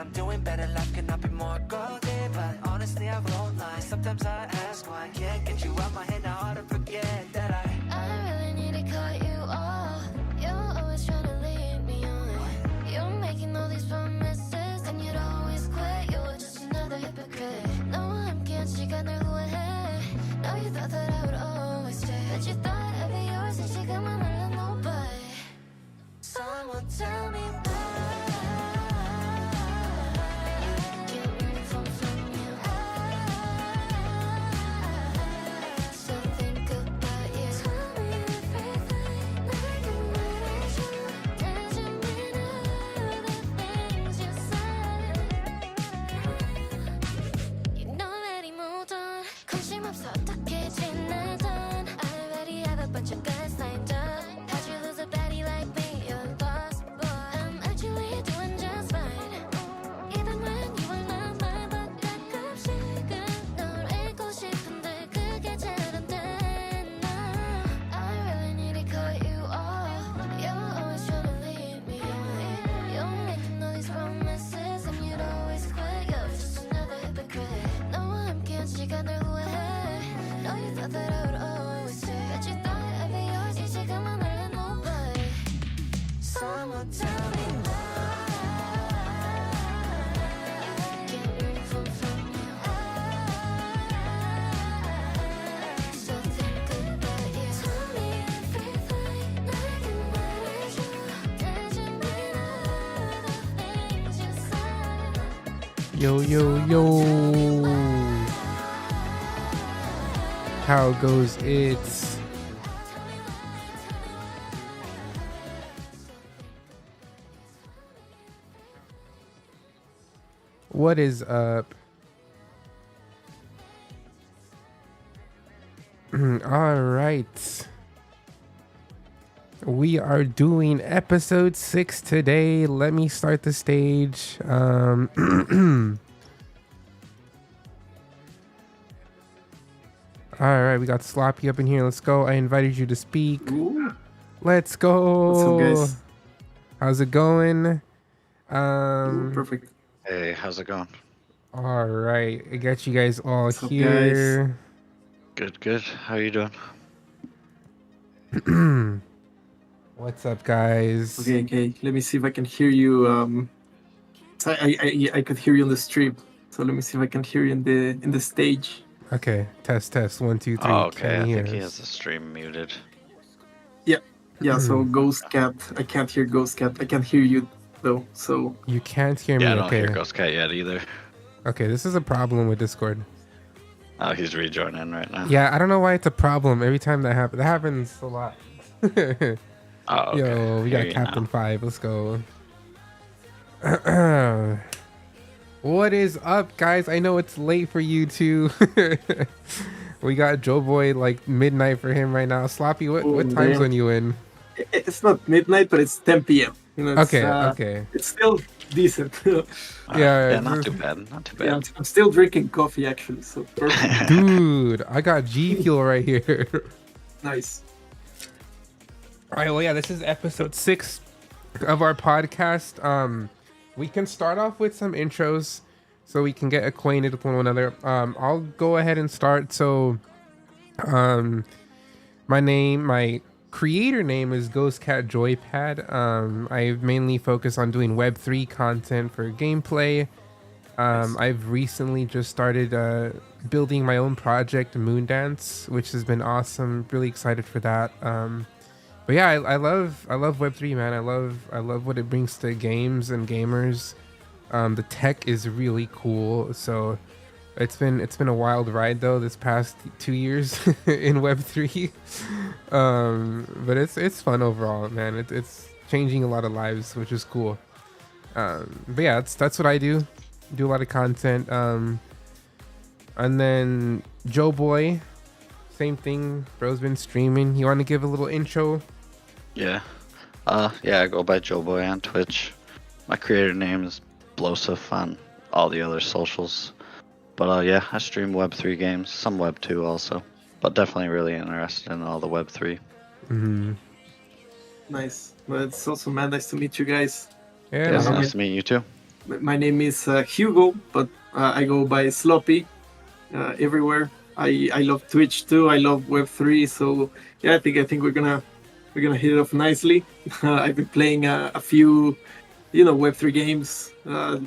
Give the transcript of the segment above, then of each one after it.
I'm doing better, life cannot be more golden. But honestly, I won't lie. Sometimes I ask why I can't get you out my head. Now hard to forget that I really need to cut you off. You're always trying to lead me on. You're making all these promises and you'd always quit. You're just another hypocrite. No, I'm can't 시간을 후회해. No, you thought that I would always stay, but you thought I'd be yours and 지금은 몰라 nobody. Someone tell me why. Can't really fall from you. I still think about you. Tell me everything like a murder. Doesn't mean all the things you said. You know that he moved on. 관심 없어 어떻게 지내던. I already have a bunch of guys lined up. How'd you lose a baddie like me? You're lost, boy. I'm actually doing just fine. Even when you were not mine, but 가끔씩은 널 잊고 싶은데 그게 잘 안 돼. No, I really need to cut you off. You're always trying to lead me on. You're making all these promises and you'd always quit. You're just another hypocrite. No, I'm can't 시간을 후회해. No, you thought that I would always stay, but you thought I'd be yours. 이 지금은 몰라 nobody. Someone tell me why. Can't really fall from you. I still think about you. Tell me everything like a murder. Doesn't mean all the things you said. Yo, yo, yo. How goes it? What is up? All right. We are doing episode 6 today. Let me start the stage. All right, we got Sloppy up in here. Let's go. I invited you to speak. Ooh. Let's go. What's up, guys? How's it going? Perfect. Hey, how's it going? All right, I got you guys all What's up, here. Good, good. How you doing? What's up, guys? Okay. Let me see if I can hear you. So I could hear you on the stream. So let me see if I can hear you in the stage. Okay, test 1 2 3. Oh, okay. Can I you think hear he us? has the stream muted. Yeah. So Ghost Cat, I can't hear Ghost Cat. I can't hear you though. So You can't hear me. Yeah, I don't Okay. hear Ghost Cat yet either. Okay, this is a problem with Discord. Oh, he's rejoining right now. Yeah, I don't know why it's a problem every time that happens. That happens a lot. Oh, okay. Yo, we Hear got you Captain now. 5. Let's go. What is up, guys? I know it's late for you too. We got Joe Boy like midnight for him right now. Sloppy, what Oh, time damn. zone you in? it's not midnight, but it's 10 p.m. You know, it's, Okay. It's still decent. Yeah, not this- too bad. Not too Yeah, bad. I'm still drinking coffee actually. So perfect. Dude, I got G Fuel right here. Nice. All right, well, yeah, this is episode 6 of our podcast. We can start off with some intros so we can get acquainted with one another. I'll go ahead and start. So, my creator name is Ghost Cat Joypad. I mainly focus on doing Web3 content for gameplay. I've recently just started building my own project, Moondance, which has been awesome. Really excited for that. But yeah, I love Web3, man. I love what it brings to games and gamers. The tech is really cool. So it's been a wild ride though this past 2 years in Web3. But it's fun overall, man. It's changing a lot of lives, which is cool. But yeah, that's what I do. Do a lot of content. And then Joe Boy, same thing. Bro's been streaming. You want to give a little intro? Yeah. Yeah, I go by Joe Boy on Twitch. My creator name is Blosif on all the other socials. But yeah, I stream Web3 games, some Web2 also. But definitely really interested in all the Web3. Mm-hmm. Nice. Well, it's also man, nice to meet you guys. Yeah, Yeah, it's man. nice to meet you too. my name is Hugo, but I go by Sloppy everywhere. I love Twitch too. I love Web3. So yeah, I think we're gonna hit it off nicely. I've been playing a few, Web3 games,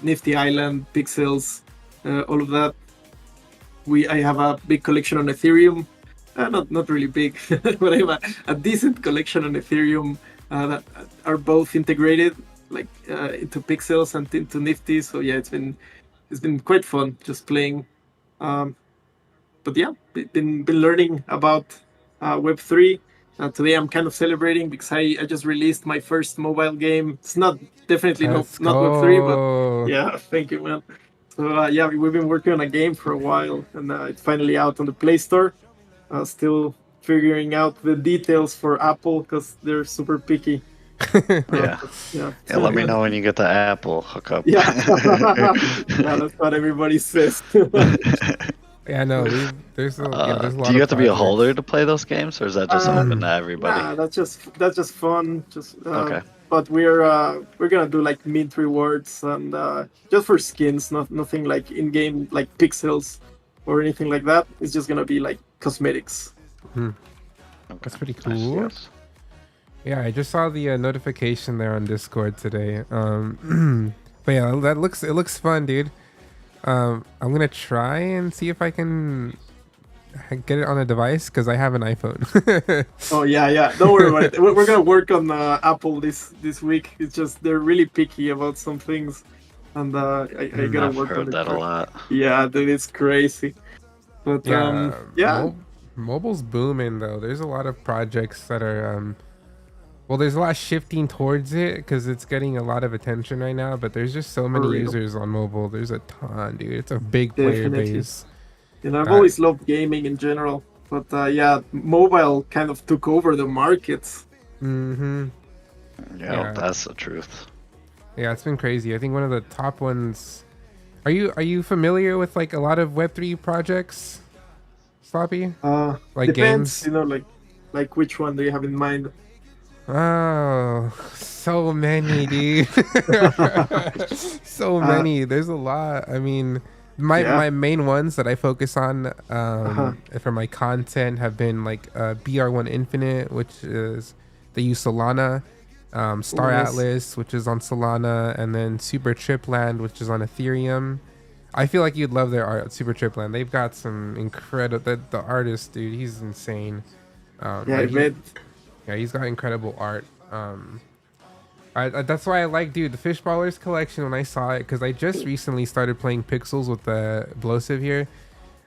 Nifty Island, Pixels, all of that. I have a big collection on Ethereum. Not really big, but I have a decent collection on Ethereum that are both integrated, like into Pixels and into Nifty. So yeah, it's been quite fun just playing. But yeah, been learning about Web3. Today I'm kind of celebrating because I just released my first mobile game. It's definitely not Web3, but yeah, thank you, man. So yeah, we've been working on a game for a while, and it's finally out on the Play Store. Still figuring out the details for Apple because they're super picky. Yeah. Yeah. Let me know when you get the Apple hookup. Yeah. Yeah, that's what everybody says. Yeah, no, there's a lot. Do you have to be a projects. holder to play those games, or is that just open to everybody? Nah, that's just fun. Okay. But we're gonna do like mint rewards and just for skins, nothing like in game like pixels or anything like that. It's just gonna be like cosmetics. Okay. That's pretty Nice, cool. yes. Yeah, I just saw the notification there on Discord today. But yeah, it looks fun, dude. I'm gonna try and see if I can get it on a device because I have an iPhone. Oh yeah. Don't worry about it. We're gonna work on Apple this week. It's just they're really picky about some things, and I gotta I've work on heard it. that a lot. Yeah, dude, it's crazy. But yeah. Mobile's booming though. There's a lot of projects that are well, there's a lot shifting towards it because it's getting a lot of attention right now. But there's just so many real. users on mobile. There's a ton, dude. It's a big player Definitely. base. I've always loved gaming in general, but yeah, mobile kind of took over the markets. Mm-hmm. Yeah, that's the truth. Yeah, it's been crazy. I think one of the top ones. Are you familiar with like a lot of Web3 projects, Sloppy? Like Depends, games? like which one do you have in mind? Oh, so many, dude. So many. There's a lot. I mean, my main ones that I focus on for my content have been like BR1 Infinite, which is they use Solana, Star Nice. Atlas, which is on Solana, and then Super Tripland, which is on Ethereum. I feel like you'd love their art at Super Tripland. They've got some incredible. The artist, dude, he's insane. Yeah, like I bet. Yeah, he's got incredible art. That's why I like, dude, the Fishballers collection when I saw it, because I just recently started playing Pixels with the Blosive here.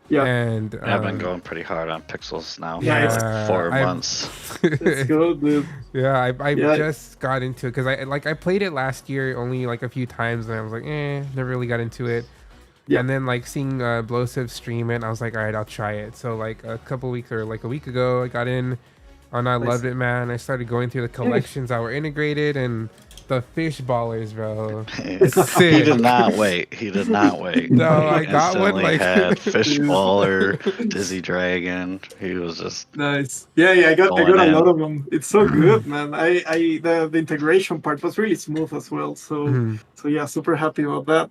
Yeah. And I've been going pretty hard on Pixels now for Yeah, like 4 months. Let's go, dude. Yeah, I Yeah. just got into it because I played it last year only like a few times and I was like, never really got into it. Yeah. And then like seeing Blosive stream it, I was like, all right, I'll try it. So like a couple weeks or like a week ago, I got in and I loved it, man. I started going through the collections that were integrated and the fish ballers, bro. He Sick. did not wait. No, He I got one, instantly like- had Fishballer, Dizzy Dragon. He was just Nice. Yeah, I got Going a in. lot of them. It's so good, man. The integration part was really smooth as well. So so yeah, super happy about that.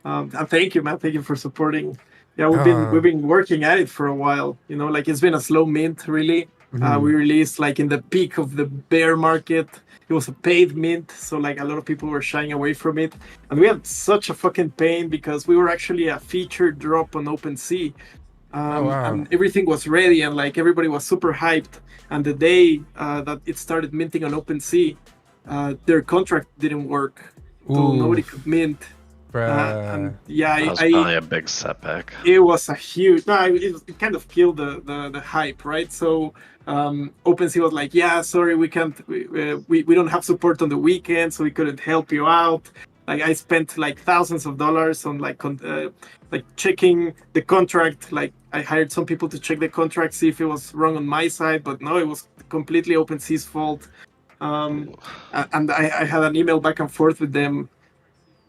And thank you, man. Thank you for supporting. Yeah, we've been working at it for a while. Like it's been a slow mint, really. We released like in the peak of the bear market. It was a paid mint, so like a lot of people were shying away from it, and we had such a fucking pain because we were actually a featured drop on OpenSea, and everything was ready, and like everybody was super hyped. And the day that it started minting on OpenSea, their contract didn't work, so nobody could mint. And yeah, that was probably a big setback. it was a huge. No, it kind of killed the hype, right? So OpenSea was like, yeah, sorry, we can't. We don't have support on the weekend, so we couldn't help you out. Like I spent like thousands of dollars on like checking the contract. Like I hired some people to check the contract, see if it was wrong on my side, but no, it was completely OpenSea's fault. And I had an email back and forth with them.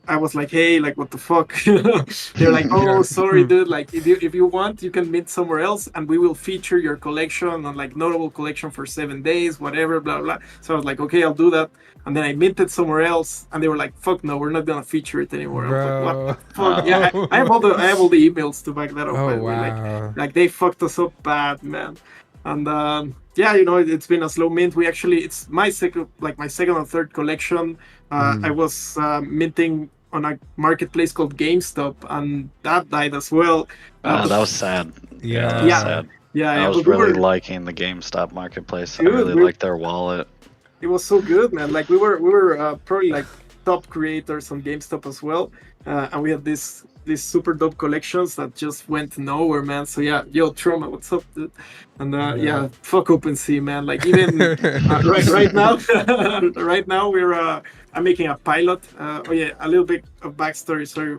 I was like, hey, like, what the fuck? They're like, oh, sorry, dude. Like, if you want, you can mint somewhere else, and we will feature your collection on like notable collection for 7 days, whatever, blah blah. So I was like, okay, I'll do that. And then I minted somewhere else, and they were like, fuck no, we're not gonna feature it anymore. I was like, what Bro. the fuck? Yeah, I have all the emails to back that up. By Oh the way. wow. Like they fucked us up bad, man. And yeah, you know, it's been a slow mint. We actually, it's my second or third collection. I was minting on a marketplace called GameStop, and that died as well. That was sad. Yeah. that was sad. Yeah, I was but we really were- liking the GameStop marketplace. I Dude, really we- liked their wallet. It was so good, man. Like we were probably like top creators on GameStop as well, and we had these super dope collections that just went nowhere, man. So yeah, yo, Trauma, what's up, dude? And yeah, fuck OpenSea, man. Like even right now, right now we're I'm making a pilot. Oh yeah, a little bit of backstory. Sorry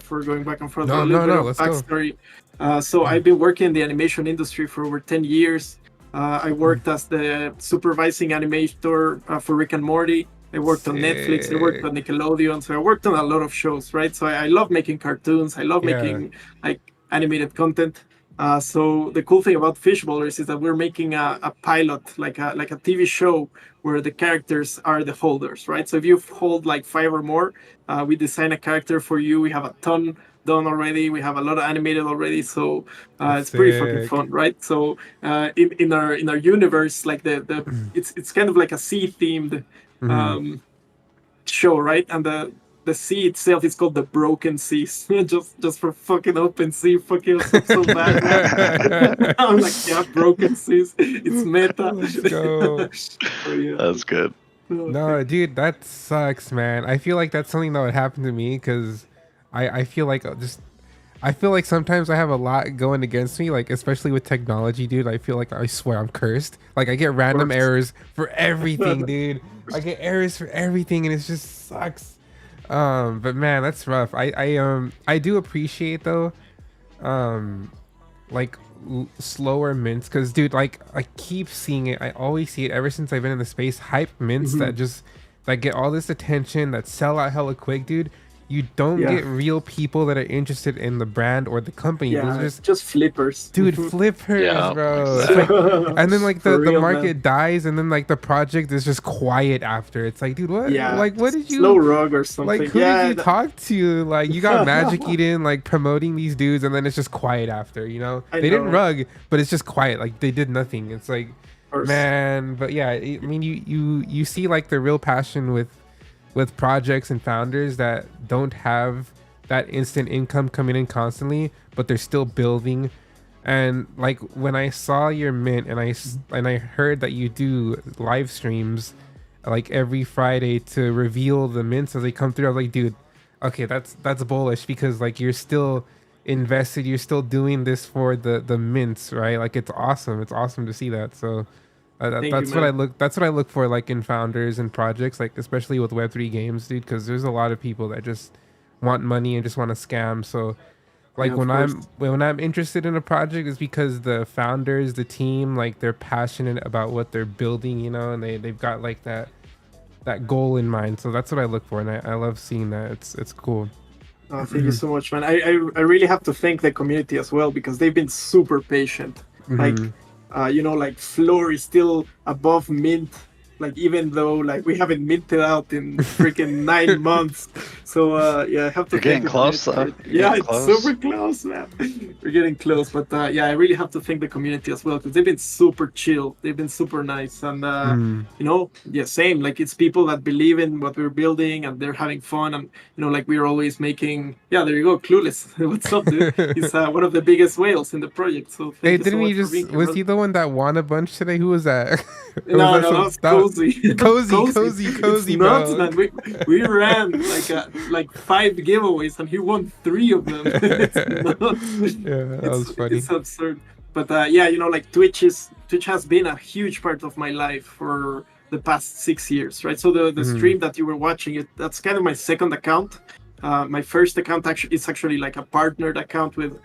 for going back and forth. No, a little bit of let's go. backstory. So I've been working in the animation industry for over 10 years. I worked as the supervising animator for Rick and Morty. I worked on Netflix. I worked on Nickelodeon. So I worked on a lot of shows, right? So I love making cartoons. I love making like animated content. So the cool thing about Fishballers is that we're making a pilot, like a TV show where the characters are the holders, right? So if you hold like 5 or more, we design a character for you. We have a ton done already. We have a lot of animated already, so it's pretty fucking Sick. fun, right? So in our universe, like the it's kind of like a sea themed show, right? And the sea itself is called the Broken Seas, just for fucking open sea, fucking us up so bad. Man. I'm like, yeah, Broken Seas, it's meta. Let's go. So, yeah. That's good. No, dude, that sucks, man. I feel like that's something that would happen to me because I feel like I feel like sometimes I have a lot going against me, like especially with technology, dude. I feel like I swear I'm cursed. Like I get random errors for everything, dude. I get errors for everything, and it just sucks. But man, that's rough. I do appreciate though, like slower mints, because dude, like I keep seeing it. I always see it ever since I've been in the space. Hype mints that get all this attention, that sell out hella quick, dude. You don't get real people that are interested in the brand or the company. Yeah, Those are just flippers. dude, flippers, Yeah, bro. It's exactly. like, and then like For the real, market man. dies, and then like the project is just quiet after. It's like, dude, what? Yeah, Like, what did you? Slow Rug or something. Like, who yeah, did you talk to? Like, you got Magic Eden like promoting these dudes, and then it's just quiet after. You know, I they didn't know. rug, but it's just quiet. Like they did nothing. It's like, course. man. But yeah, I mean, you see like the real passion with projects and founders that don't have that instant income coming in constantly, but they're still building. And like when I saw your mint and I heard that you do live streams like every Friday to reveal the mints as they come through, I was like, dude, okay, that's bullish, because like you're still invested, you're still doing this for the mints, right? Like it's awesome to see that. So that's what I look for, like in founders and projects, like especially with Web3 games, dude, because there's a lot of people that just want money and just want to scam. So like Yeah, of when I'm interested in a project, is because the founders, the team, like they're passionate about what they're building, you know, and they've got like that goal in mind. So that's what I look for, and I love seeing that. It's cool. Oh, thank you so much, man. I really have to thank the community as well, because they've been super patient. Like, you know, like Floor is still above mint, like even though like we haven't minted out in freaking 9 months. So yeah, I have to. You're getting thank the close, community. though. You're Yeah, getting it's close. super close, man. We're getting close, but yeah, I really have to thank the community as well, because they've been super chill. They've been super nice, and you know, yeah, same. Like it's people that believe in what we're building, and they're having fun, and you know, like we're always making. Yeah, there you go, Clueless. What's up, dude? He's one of the biggest whales in the project. So thank Hey, you so didn't much we for just being here, was brother. he the one that won a bunch today? Who was that? No, Was that that was cozy. cozy, It's nuts, bro. man. We ran like 5 giveaways, and he won 3 of them. It's nuts. Yeah, that was funny. It's absurd. But yeah, you know, like Twitch has been a huge part of my life for the past 6 years, right? So the stream that you were watching, that's kind of my second account. My first account is actually like a partnered account with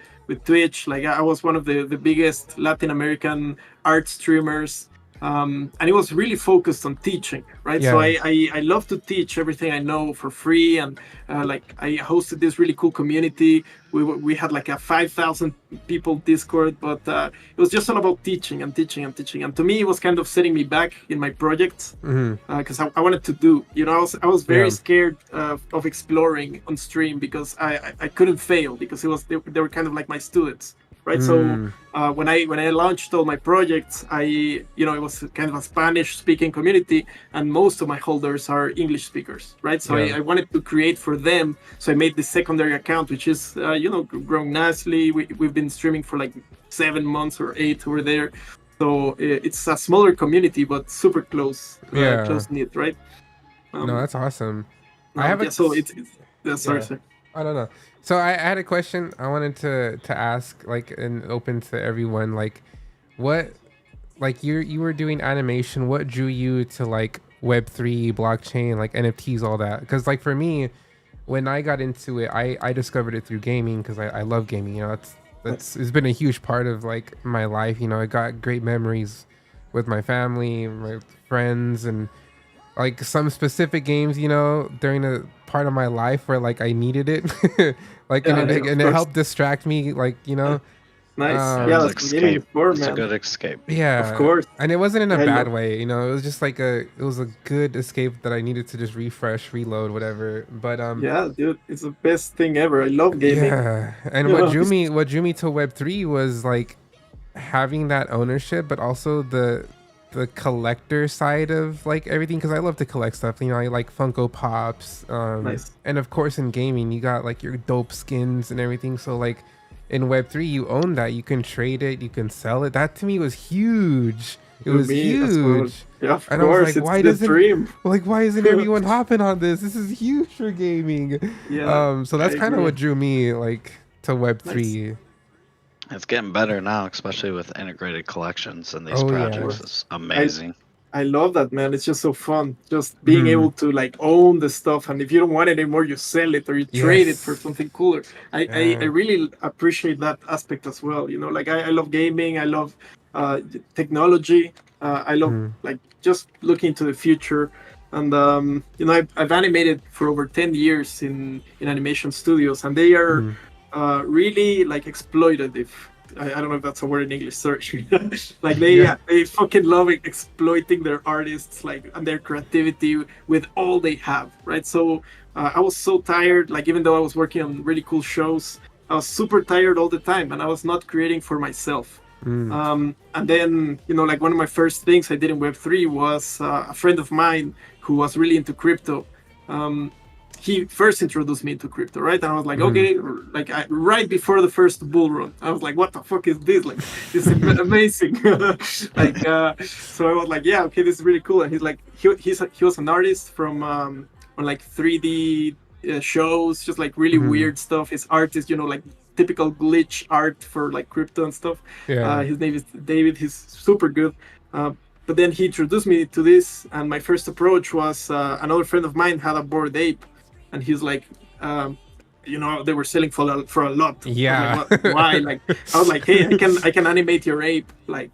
Twitch. Like I was one of the biggest Latin American art streamers and it was really focused on teaching, right? So I love to teach everything I know for free, and like I hosted this really cool community. We had like a 5,000 people Discord, but it was just all about teaching and teaching and teaching. And to me, it was kind of setting me back in my projects because I wanted to do. You know, I was very scared of exploring on stream because I couldn't fail because they were kind of like my students. Right, so when I launched all my projects, it was kind of a Spanish-speaking community, and most of my holders are English speakers, right? So I wanted to create for them. So I made this secondary account, which is growing nicely. We've been streaming for like 7 months or 8 over there. So it's a smaller community, but super close, close knit, right? No, that's awesome. I have so it's sorry. I don't know. So I had a question I wanted to ask, like, and open to everyone. Like, what, like you were doing animation. What drew you to like Web3, blockchain, like NFTs, all that? Because like for me, when I got into it, I discovered it through gaming because I love gaming. You know, it's been a huge part of like my life. You know, I got great memories with my family, my friends, and like some specific games, you know, during a part of my life where like I needed it, like and it helped distract me, like, you know. Nice. That's escape. It's a good escape. Yeah, of course. And it wasn't in a bad way, you know. It was just like it was a good escape that I needed to just refresh, reload, whatever. But yeah, dude, it's the best thing ever. I love gaming. Yeah, and what drew me to Web3 was like having that ownership, but also the collector side of like everything, because I love to collect stuff. You know, I like Funko Pops, nice. And of course in gaming you got like your dope skins and everything. So like in Web3 you own that, you can trade it, you can sell it. That to me was huge. It was huge. Yeah, of and course, I was like, why isn't everyone hopping on this? This is huge for gaming. Yeah, so that's kind of what drew me like to Web3. Nice. It's getting better now, especially with integrated collections and these projects. It's amazing. I love that, man. It's just so fun. Just being able to like own the stuff, and if you don't want it anymore, you sell it or you trade it for something cooler. I really appreciate that aspect as well. You know, like I love gaming. I love technology. I love like just looking into the future. And I've animated for over 10 years in animation studios, and they are really like exploitative. I don't know if that's a word in English. Sorry. Like they fucking love exploiting their artists, like, and their creativity with all they have, right? So I was so tired. Like, even though I was working on really cool shows, I was super tired all the time, and I was not creating for myself. And then, like one of my first things I did in Web3 was a friend of mine who was really into crypto. He first introduced me into crypto, right? And I was like, okay, like right before the first bull run, I was like, what the fuck is this? Like, this is amazing. Like, so I was like, yeah, okay, this is really cool. And he's like, he was an artist from on like 3D shows, just like really weird stuff. His art is, like typical glitch art for like crypto and stuff. His name is David. He's super good. But then he introduced me to this, and my first approach was another friend of mine had a Bored Ape. And he's like, they were selling for a lot. Yeah. Like, why? Like, I was like, hey, I can animate your ape. Like,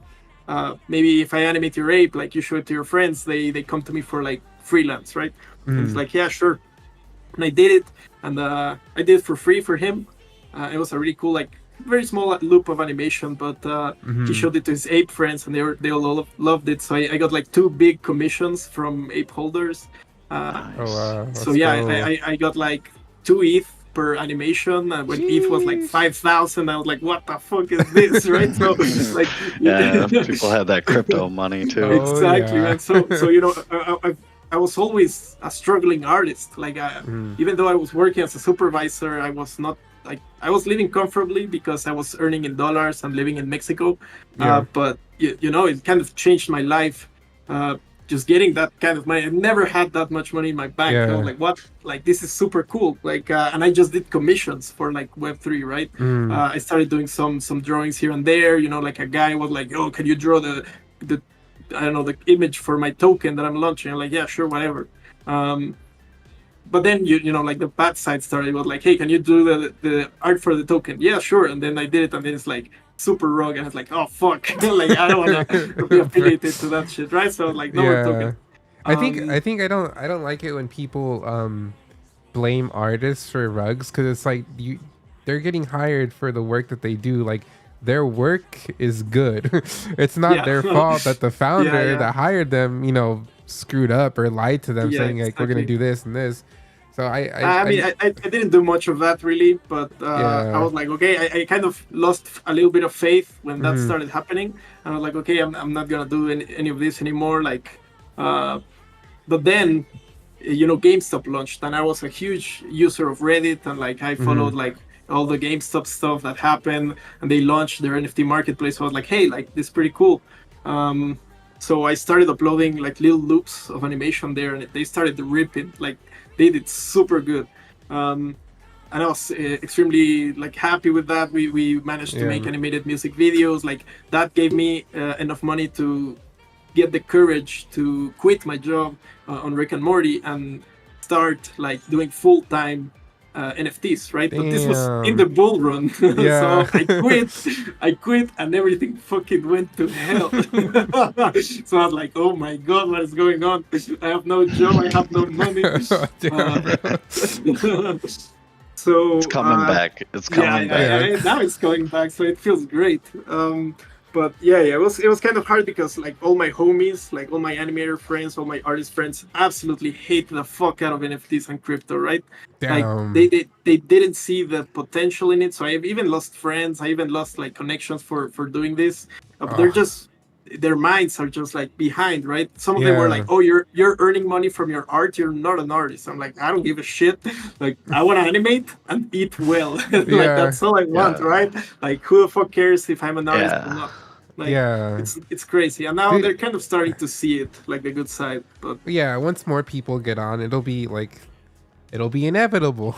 maybe if I animate your ape, like you show it to your friends, they come to me for like freelance, right? And it's like, yeah, sure. And I did it, and I did it for free for him. It was a really cool, like, very small loop of animation, but he showed it to his ape friends, and they all loved it. So I got like 2 big commissions from ape holders. So yeah, I got like 2 ETH per animation. When ETH was like 5,000, I was like, what the fuck is this, right? So like, people had that crypto money too. Exactly, man. So I was always a struggling artist. Like, even though I was working as a supervisor, I was not like, I was living comfortably because I was earning in dollars and living in Mexico. But it kind of changed my life. Just getting that kind of money. I never had that much money in my bank. I was like, what? Like, this is super cool. Like, and I just did commissions for like Web3, right? I started doing some drawings here and there. Like a guy was like, oh, can you draw the I don't know, the image for my token that I'm launching? I'm like, yeah, sure, whatever. But then like the bad side started. It was like, hey, can you do the art for the token? Yeah, sure. And then I did it, and then it's like, super rogue, and it's like, oh fuck, like I don't want to be affiliated to that shit, right? So like, no, we're talking. I don't like it when people blame artists for rugs, because it's like they're getting hired for the work that they do. Like their work is good. It's not their fault that the founder that hired them, you know, screwed up or lied to them, saying like we're gonna do this and this. So I mean, I didn't do much of that really, but I was like, okay, I kind of lost a little bit of faith when that started happening. And I was like, okay, I'm not gonna do any of this anymore. Like, but then, you know, GameStop launched, and I was a huge user of Reddit, and like I followed like all the GameStop stuff that happened, and they launched their NFT marketplace. So I was like, hey, like this is pretty cool. So I started uploading like little loops of animation there, and they started ripping. Like they did super good, and I was extremely like happy with that. We managed to make animated music videos. Like that gave me enough money to get the courage to quit my job on Rick and Morty and start like doing full-time NFTs, right? But this was in the bull run. So I quit and everything fucking went to hell. So I was like, oh my god, what is going on? I have no job, I have no money. So it's coming back. It's coming back. Now it's coming back, so it feels great. But it was kind of hard because like all my homies, like all my animator friends, all my artist friends absolutely hate the fuck out of NFTs and crypto, right? Damn. Like they didn't see the potential in it. So I've even lost friends, I even lost like connections for doing this. They're just, their minds are just like behind, right? Some of them were like, oh, you're earning money from your art, you're not an artist. I'm like, I don't give a shit. Like I want to animate and eat well. Like that's all I want, right? Like who the fuck cares if I'm an artist or not? Like, it's crazy, and now they're kind of starting to see it, like the good side. But once more people get on, it'll be inevitable.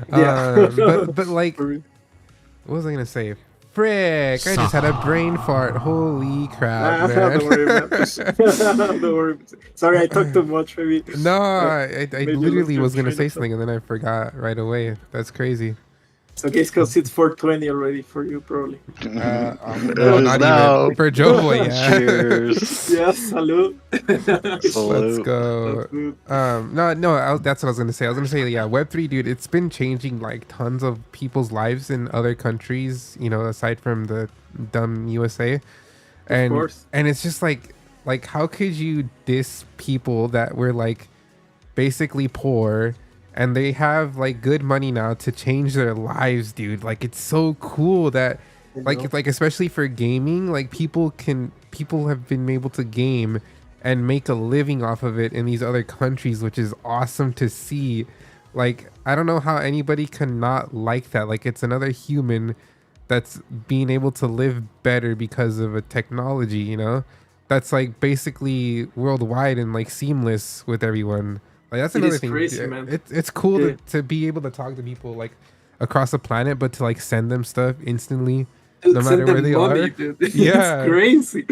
But like, what was I gonna say? Frick! I just had a brain fart. Holy crap, man! Don't worry, don't worry. Sorry, I talked too much. Maybe. No, I literally was gonna say something and then I forgot right away. That's crazy. It's okay, it's because it's 4:20 already for you, probably. No, not even for Joe Boy. Yeah. Cheers. Yes, salute. Let's go. That's what I was gonna say. I was gonna say, Web3, dude. It's been changing like tons of people's lives in other countries. You know, aside from the dumb USA, and of course. And it's just like how could you diss people that were like basically poor? And they have like good money now to change their lives, dude. Like it's so cool that like especially for gaming, like people have been able to game and make a living off of it in these other countries, which is awesome to see. Like I don't know how anybody can not like that. Like it's another human that's being able to live better because of a technology, you know, that's like basically worldwide and like seamless with everyone. Like that's another thing. Crazy, man. It's cool to be able to talk to people like across the planet, but to like send them stuff instantly, no matter where they are. Dude. Yeah, it's crazy.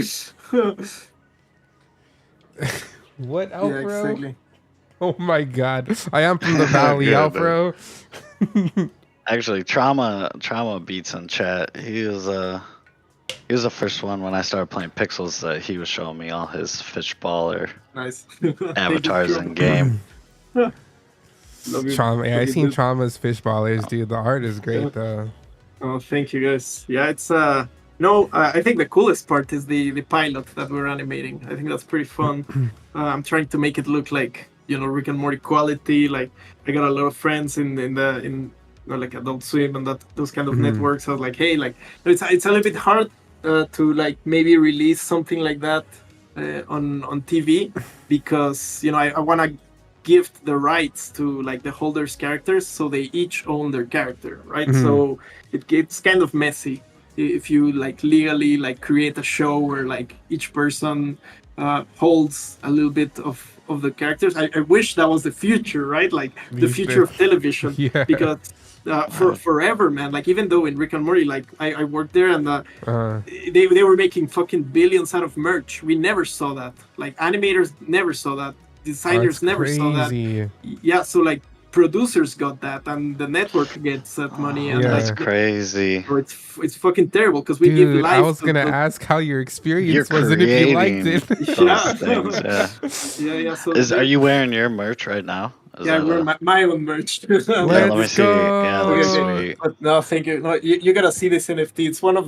What, Alfro? Yeah, exactly. Oh my god, I am from the valley, Alfro. Actually, trauma beats in chat. He was the first one when I started playing Pixels that he was showing me all his fishballer Nice. avatars in game. Trauma, I seen Trauma's fishballers, dude. The art is great though. Oh, thank you guys. Yeah, it's I think the coolest part is the pilot that we're animating. I think that's pretty fun. I'm trying to make it look like, you know, Rick and Morty quality. Like I got a lot of friends in like Adult Swim and those kind of networks. I was like, hey, like it's a little bit hard to like maybe release something like that on TV because, you know, I want to gift the rights to like the holders' characters so they each own their character, right? So it gets kind of messy if you like legally like create a show where like each person holds a little bit of the characters. I wish that was the future, right? Like the future of television. Because for forever, man, like even though in Rick and Morty, like I worked there and they were making fucking billions out of merch. We never saw that. Like animators never saw that. Designers never saw that. Yeah, so like producers got that, and the network gets that money, and Yeah. That's like crazy. so it's fucking terrible because we give Dude, life. I was to gonna the- ask how your experience You're was and if you liked creating it. those things. Yeah. Yeah. So Are you wearing your merch right now? Is yeah, that we're a- my own merch. Yeah, let me Let's see. Yeah, go. that's Okay. sweet. But no, thank you. No, you gotta see this NFT. It's one of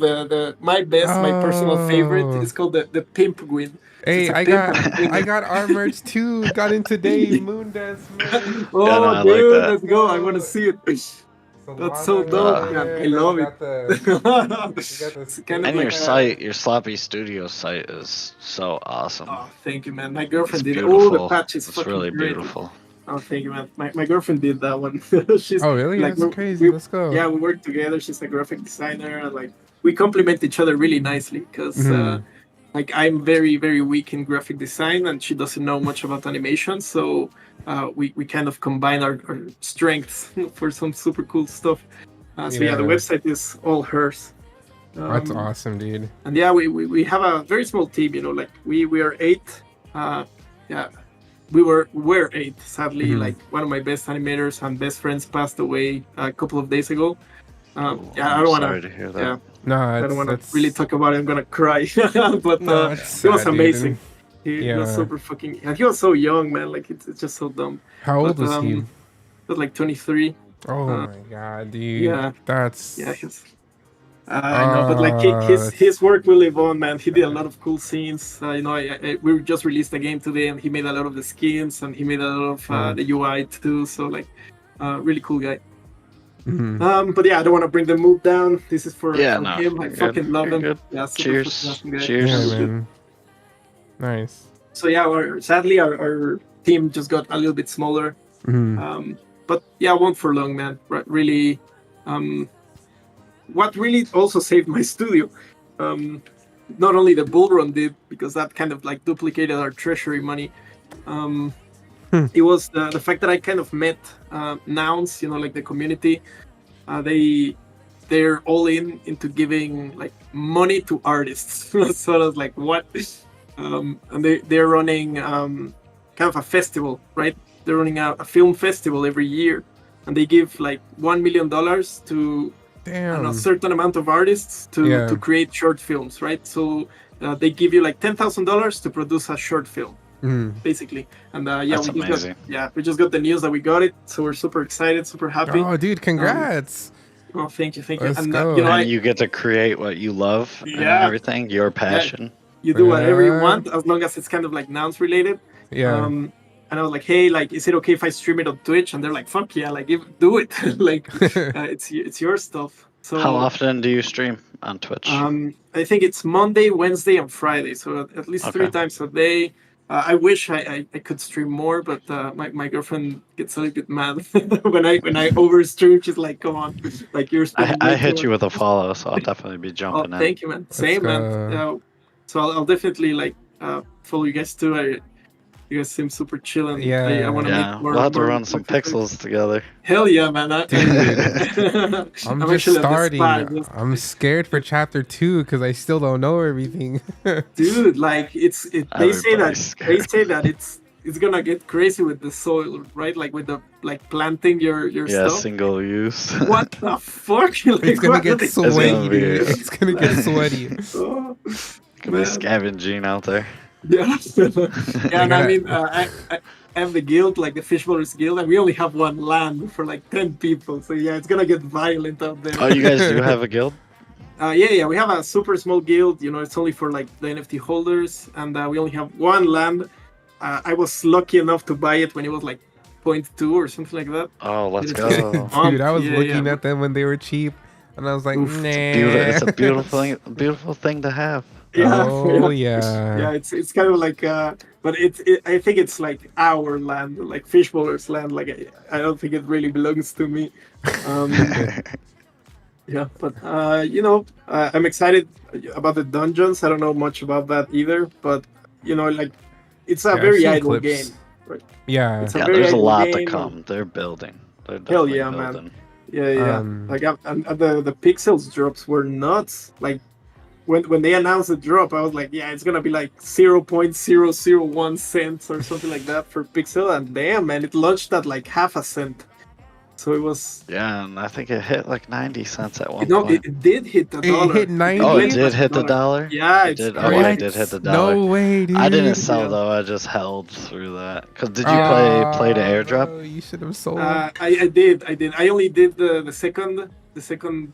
my best, my personal favorite. Oh. It's called the Pimp Gwyn. Hey, It's a I pimp got and a gwyn. I got our merch too. Got in today. Moondance merch. Oh, Yeah, no, I like dude, that. let's go! I want to see it. That's so dope, man. I love it. It's kind of And like your site, your Sloppy Studio site is so awesome. Oh, thank you, man. My It's girlfriend did it. beautiful. Oh, the patch is It's fucking really great. beautiful. Oh, thank you, man. My girlfriend did that one. She's Oh, really? like, That's crazy. Let's go. Yeah, we work together. She's a graphic designer, and like we complement each other really nicely because Mhm. like I'm very very weak in graphic design, and she doesn't know much about animation. So we kind of combine our strengths for some super cool stuff. So yeah, the Yeah. website is all hers. That's Um, awesome, dude. And yeah, we have a very small team. You know, like we are 8. Yeah, we were 8. Sadly, Mhm. like one of my best animators and best friends passed away a couple of days ago. Yeah, I I'm don't want sorry to. to hear that. Yeah, No, I don't want to that's really talk about it. I'm gonna cry. But No, it's he was sad, dude. amazing. He was Yeah. super fucking. And he was so young, man. Like it's just so dumb. How old But, was he? He was like 23. Oh uh, my god, dude. yeah. That's Yeah, I know, but like his work will live on, man. He did a lot of cool scenes. You know, we just released a game today, and he made a lot of the skins, and he made a lot of the UI too. So like, really cool guy. Mhm. But yeah, I don't want to bring the mood down. This is for Yeah, for no, him. I you're good. fucking love You're him. good. Yeah, super Cheers. fucking awesome guy. Cheers. Yeah, Really good. man. Nice. So yeah, sadly our team just got a little bit smaller. Mhm. But yeah, won't for long, man. Really, what really also saved my studio, not only the bull run did, because that kind of like duplicated our treasury money. It was the fact that I kind of met Nouns, you know, like the community. They're all into giving like money to artists. So I was like, what? And they're running kind of a festival, right? They're running a film festival every year, and they give like $1 million to Damn. a certain amount of artists to create short films, right? So they give you like $10,000 to produce a short film, Mhm. basically. And yeah, That's amazing. we just got the news that we got it, so we're super excited, super happy. Oh, dude, congrats. Oh, thank you. Let's And go. you know, And you get to create what you love and Yeah. everything, your passion. you do whatever you Yeah. want as long as it's kind of like Nouns related. Yeah. And I was like, hey, like, is it okay if I stream it on Twitch? And they're like, fuck yeah, like, do it. Like, it's your stuff. So How often do you stream on Twitch? I think it's Monday, Wednesday, and Friday. So at least 3 Okay. times a day. I wish I could stream more, but my girlfriend gets a little bit mad when I overstream. She's like, "Come on, like you're." spending I way hit too you much." with a follow, so I'll definitely be Oh, jumping in. thank you, man. Same, man. go. So I'll definitely like follow you guys too. You guys seem super chill, and Yeah. I want to Yeah, meet more. we'll have to more run some people. pixels together. Hell yeah, man! I'm I'm just actually at the starting. spa, just- I'm scared for chapter 2 because I still don't know everything. dude, like they say that Everybody's scared. it's gonna get crazy with the soil, right? Like with the like planting your Yeah, stuff. single use. What the fuck? Like, It's gonna what get are they- sweaty, gonna be- dude. It's gonna get sweaty. Oh, Could be man. scavenging out there. Yeah, yeah. And I gotta- mean, I have the guild, like the Fishbowlers Guild, and we only have one land for like 10 people. So yeah, it's gonna get violent out there. Oh, you guys do have a guild? Yeah. We have a super small guild. You know, it's only for like the NFT holders, and we only have one land. I was lucky enough to buy it when it was like 0.2 or something like that. Oh, let's It's- go. Dude, I was Yeah, looking yeah. at them when they were cheap, and I was like, Oof, nah. It's a beautiful thing to have. Oh, yeah. Yeah, it's kind of like, but I think it's like our land, like Fishbowler's land. Like I don't think it really belongs to me. Yeah, but you know, I'm excited about the dungeons. I don't know much about that either, but you know, like it's a Yeah, I've very seen idle clips. game. Right? Yeah. It's a Yeah, very there's a idle lot to game. come. They're building. They're Hell definitely yeah, man. building. Yeah. Like and the pixels drops were nuts. Like when they announced the drop, I was like, yeah, it's gonna be like 0.001 cents or something like that for pixel. And damn, man, it launched at like half a cent. So it was. Yeah, and I think it hit like 90 cents at one No, point. it did hit the It dollar. hit 90? Oh, it went did past hit the dollar? Yeah, It it's did. crazy. Okay, it did hit the dollar. No way, dude. I didn't sell Yeah. though. I just held through that. Cause did you play the airdrop? Bro, you should have sold. I did. I only did the second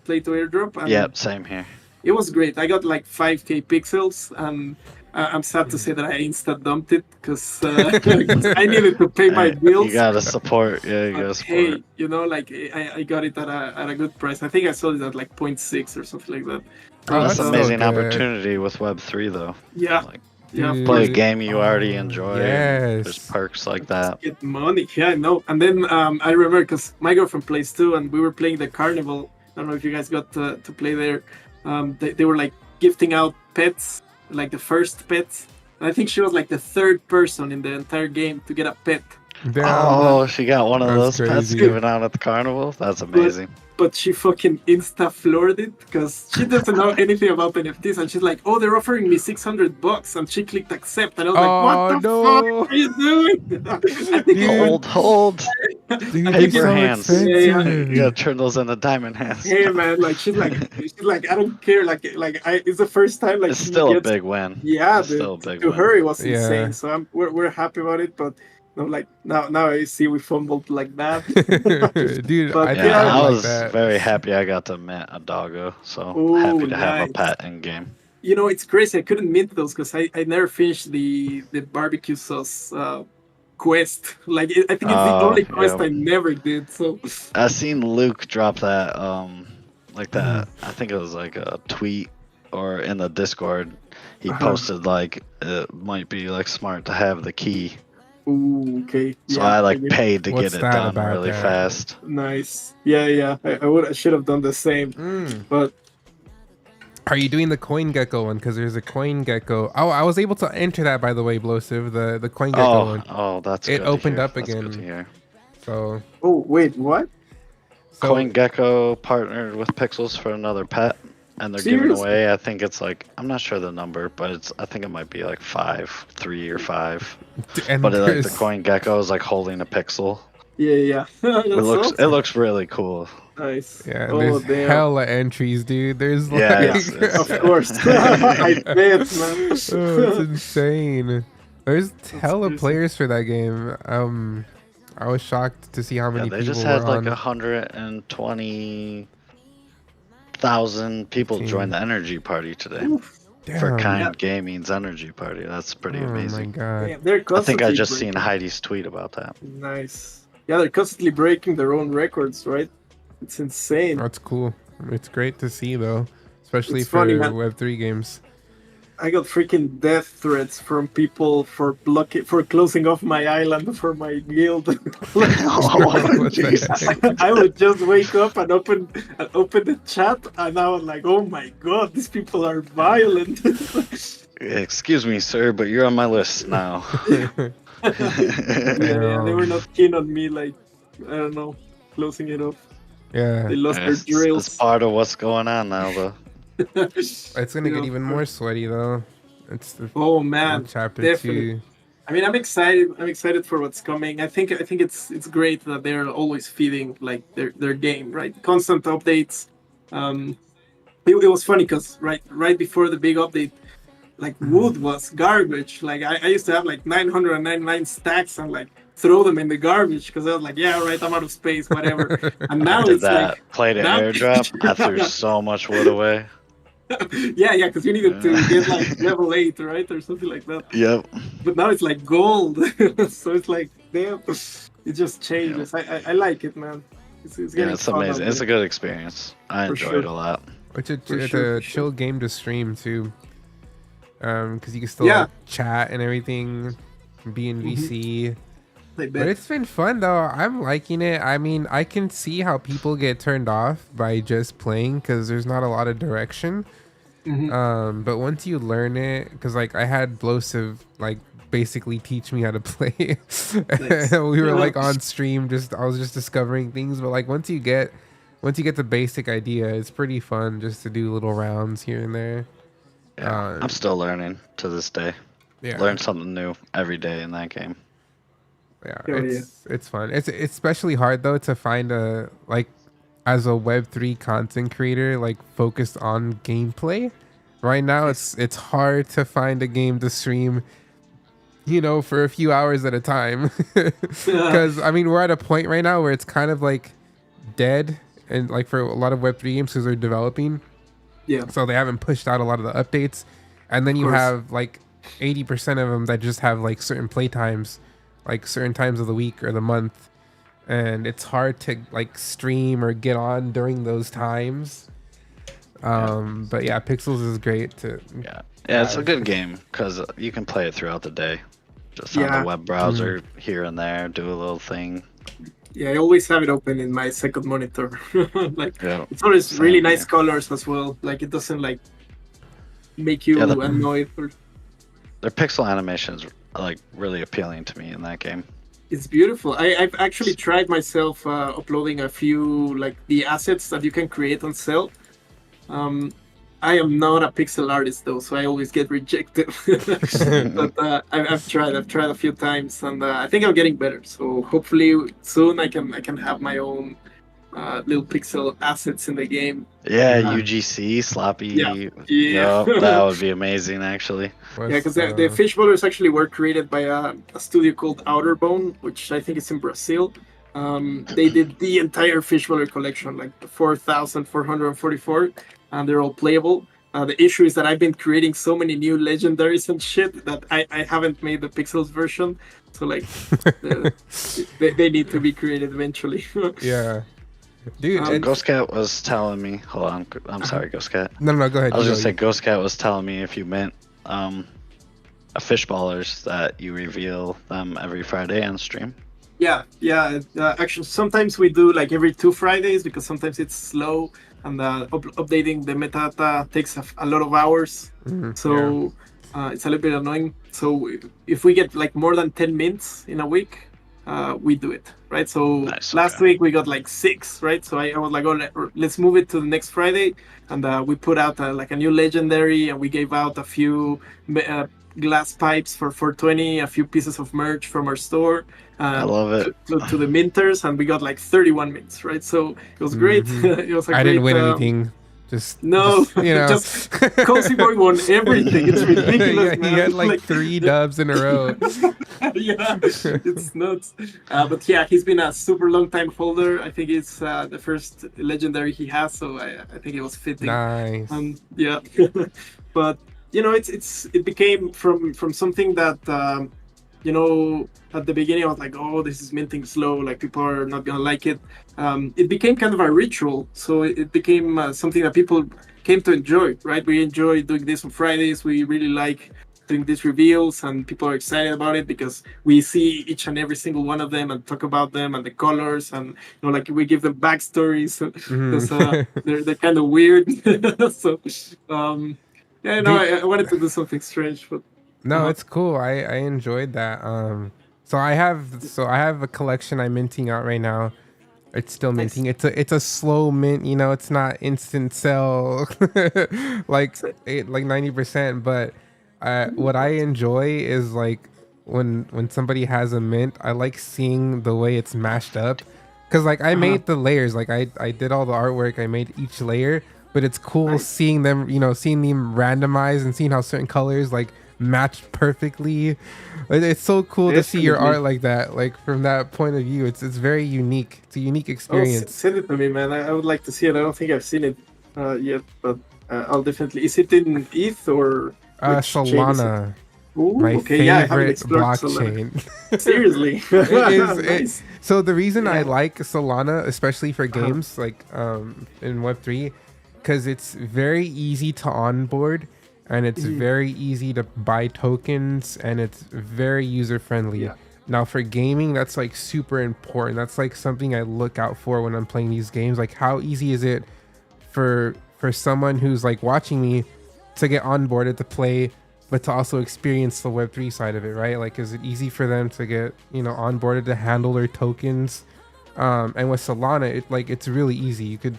play to airdrop. And Yep, same here. it was great. I got like 5k pixels, and I'm sad to say that I insta dumped it because I needed to pay my bills. You gotta support. Yeah, you But gotta support. hey, you know, like I got it at a good price. I think I sold it at like 0.6 or something like that. Oh, That's that's an so amazing good. opportunity with Web3 though. Yeah, Like, yeah. Dude. play a game you already enjoy. Yes. There's perks like that. Get money. Yeah, I know. And then I remember because my girlfriend plays too, and we were playing the carnival. I don't know if you guys got to play there. They were like gifting out pets, like the first pets. And I think she was like the third person in the entire game to get a pet. Damn. Oh, she got one of That's those pets crazy. given out at the carnival. That's amazing. But she fucking insta floored it because she doesn't know anything about NFTs, and she's like, "Oh, they're offering me $600," and she clicked accept, and I was like, "What the fuck are you doing?" I think Dude. Hold. Dude, Paper they're so hands. expensive. You gotta turn those into diamond hands. Hey man, like she's like, I don't care. Like it's the first time. Like It's she still a gets- big win. Yeah, It's dude, still a big to win. her it was Yeah. insane. So we're happy about it, but no, like now I see we fumbled like that. Dude, But I Yeah, think Yeah, I I like was that. very happy I got to mint a doggo. So Ooh, happy to have a nice. pet in game. You know, it's crazy. I couldn't mint those because I never finished the barbecue sauce quest. Like I think it's the Oh, only quest yeah. I never did. So I seen Luke drop that, like that. I think it was like a tweet or in the Discord. He Uh-huh. posted like it might be like smart to have the key. ooh, okay. So Yeah, I like agree. paid to What's get it that done about really that? fast. Nice. Yeah. I should have done the same. But Are you doing the coin gecko one? Because there's a coin gecko. Oh, I was able to enter that, by the way, Blosive, the coin gecko one. Oh, that's It good to opened hear. up That's again. good to hear. So, oh wait, what? so CoinGecko partnered with Pixels for another pet, and they're giving Seriously? away. I think it's like I'm not sure the number, but I think it might be like 3 or 5. and But like the there's- CoinGecko is like holding a pixel. Yeah. That's It looks really cool. nice. yeah, Oh there's damn. hella entries, dude. There's like, Yeah, it's- Of course. I bet, man. oh, it's insane. There's hella crazy. players for that game. I was shocked to see how Yeah, many they people just had were like on. 120,000 people join the energy party today for Damn. Kind Gaming's energy party. That's pretty Oh my amazing. god. Damn, they're I think I constantly just seen breaking- Heidi's tweet about that. Nice. Yeah, they're constantly breaking their own records, right? It's insane. That's cool. It's great to see though, especially It's for funny, man. Web3 games. I got freaking death threats from people for closing off my island for my guild. What the heck? I would just wake up and open the chat, and I was like, "Oh my god, these people are violent." Excuse me, sir, but you're on my list now. Yeah, they were not keen on me, like, I don't know, closing it off. Yeah, They lost their It's drills. part of what's going on now, though. it's gonna get Yeah. even more sweaty though. It's the Oh man, chapter definitely. 2. I mean, I'm excited. I'm excited for what's coming. I think it's great that they're always feeding like their game, right? Constant updates. It was funny because right before the big update, like wood was garbage. Like I used to have like 999 stacks and like throw them in the garbage because I was like, yeah, right, I'm out of space, whatever. And now Did it's that. like, Played an now- airdrop. I threw so much wood away. yeah, because you needed to get like level 8, right, or something like that. Yep. But now it's like gold, so it's like damn, it just changes. I like it, man. It's Yeah, getting it's fun out amazing. It's a there. good experience. I For enjoyed sure. it a lot. It's a, For it's sure, a for sure. chill game to stream too. Because you can still Yeah. like, chat and everything, be in VC. I But bet. it's been fun though. I'm liking it. I mean, I can see how people get turned off by just playing because there's not a lot of direction. Mhm. But once you learn it, because like I had Blosive like basically teach me how to play. Nice. We were like on stream, I was just discovering things. But like once you get the basic idea, it's pretty fun just to do little rounds here and there. Yeah, I'm still learning to this day. Yeah, Learn something new every day in that game. Yeah, Oh, yeah. it's fun. It's especially hard though to find a like as a Web3 content creator like focused on gameplay. Right now, it's hard to find a game to stream, you know, for a few hours at a time. Because I mean, we're at a point right now where it's kind of like dead, and like for a lot of Web3 games because they're developing, Yeah. so they haven't pushed out a lot of the updates. And then you course. have like 80% of them that just have like certain play times, like certain times of the week or the month, and it's hard to like stream or get on during those times. But yeah, Pixels is great to Yeah, it's a good game because you can play it throughout the day, just on Yeah. the web browser here and there, do a little thing. Yeah, I always have it open in my second monitor. Like Yeah. it's always really Same, nice yeah. colors as well. Like it doesn't like make you Yeah, the- annoyed. Or, Their pixel animations are like really appealing to me in that game. it's beautiful. I've actually tried myself uploading a few like the assets that you can create and sell. I am not a pixel artist though, so I always get rejected. But I've tried a few times, and I think I'm getting better. So hopefully soon I can have my own little pixel assets in the game. Yeah, UGC, sloppy. Yeah. Yup, that would be amazing actually. Yeah, because the fish bowlers actually were created by a studio called Outerbone, which I think is in Brazil. They did the entire fish bowler collection, like 4,444, and they're all playable. The issue is that I've been creating so many new legendaries and shit that I haven't made the pixels version. So like, they need to be created eventually. yeah, dude. Ghost Cat was telling me. Hold on, I'm sorry, Ghost Cat. No, go ahead. I was you gonna go. say Ghost Cat was telling me if you meant a fish ballers that you reveal them every Friday on stream. Yeah. Actually, sometimes we do like every 2 Fridays because sometimes it's slow and updating the metadata takes a lot of hours. So it's a little bit annoying. So if we get like more than 10 mints in a week, we do it, right? So Nice, last okay. week we got like 6, right? So I was like, oh, let's move it to the next Friday. And we put out like a new legendary, and we gave out a few glass pipes for 420, a few pieces of merch from our store. I love it. To the minters, and we got like 31 mints, right? So it was great. It was a I great, didn't win anything. Just you know, just Cozy Boy won everything. It's ridiculous, yeah, man. he had like 3 dubs in a row. Yeah, it's nuts. But yeah, he's been a super long time holder. I think it's the first legendary he has, so I think it was fitting. Nice. Yeah, but you know, it became from something that you know, at the beginning I was like, oh, this is minting slow, like people are not gonna like it. It became kind of a ritual, so it became something that people came to enjoy, right? We enjoy doing this on Fridays. We really like doing these reveals, and people are excited about it because we see each and every single one of them and talk about them and the colors, and you know, like we give them backstories because they're kind of weird. So yeah, no, I wanted to do something strange, but No, it's cool. I enjoyed that. So I have a collection I'm minting out right now. It's still minting. It's a slow mint. You know, it's not instant sell like 90%. But what I enjoy is like when somebody has a mint, I like seeing the way it's mashed up. Cause like I made the layers. Like I did all the artwork. I made each layer. But it's cool seeing them. You know, seeing them randomized and seeing how certain colors like match perfectly. It's so cool to see your art like that, like from that point of view. It's very unique. It's a unique experience. Send it to me, man. I would like to see it. I don't think I've seen it yet, but I'll definitely. Is it in ETH or which chain is it? Solana, Ooh, my okay, yeah, I haven't favorite explored blockchain. Solana. Seriously. Nice. So the reason I Yeah. like Solana, especially for games like in Web3, because it's very easy to onboard, and it's very easy to buy tokens, and it's very user friendly. Yeah. Now for gaming, that's like super important. That's like something I look out for when I'm playing these games. Like how easy is it for someone who's like watching me to get onboarded to play, but to also experience the Web3 side of it, right? Like, is it easy for them to get, you know, onboarded to handle their tokens? And with Solana, it's really easy. You could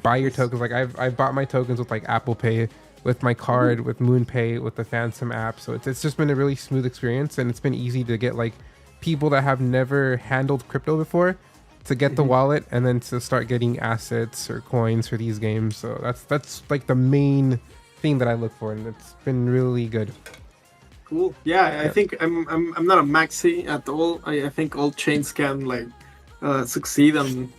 buy your tokens. Like I've bought my tokens with like Apple Pay, with my card, with MoonPay, with the Phantom app. So it's just been a really smooth experience, and it's been easy to get like people that have never handled crypto before to get the wallet and then to start getting assets or coins for these games. So that's like the main thing that I look for, and it's been really good. Cool. Yeah, I think I'm not a maxi at all. I think all chains can like succeed and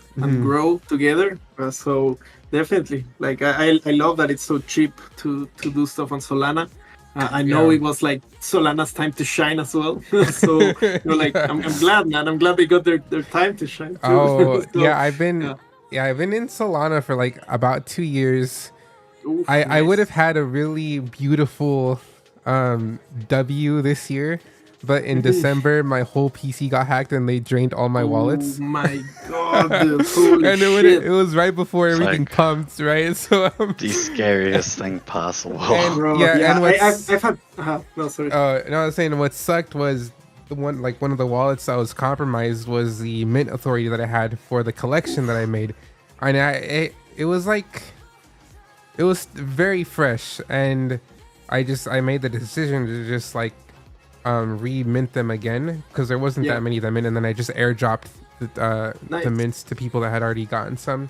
grow together. So definitely, like I love that it's so cheap to do stuff on Solana. I know it was like Solana's time to shine as well. So like I'm glad, man. I'm glad they got their time to shine too. Oh So, yeah, I've been in Solana for like about 2 years. oof, I would nice. have had a really beautiful W this year, but in December my whole PC got hacked and they drained all my wallets. Oh my god, dude. Holy And shit. it was right before everything like- pumped, right? So The scariest thing possible. And- Bro, yeah, yeah, and what's- I've had no, sorry. no, I was saying what sucked was one of the wallets that was compromised was the mint authority that I had for the collection that I made, and it was like, it was very fresh, and I made the decision to just like re-mint them again because there wasn't Yeah. that many of them in, and then I just airdropped Nice. the mints to people that had already gotten some.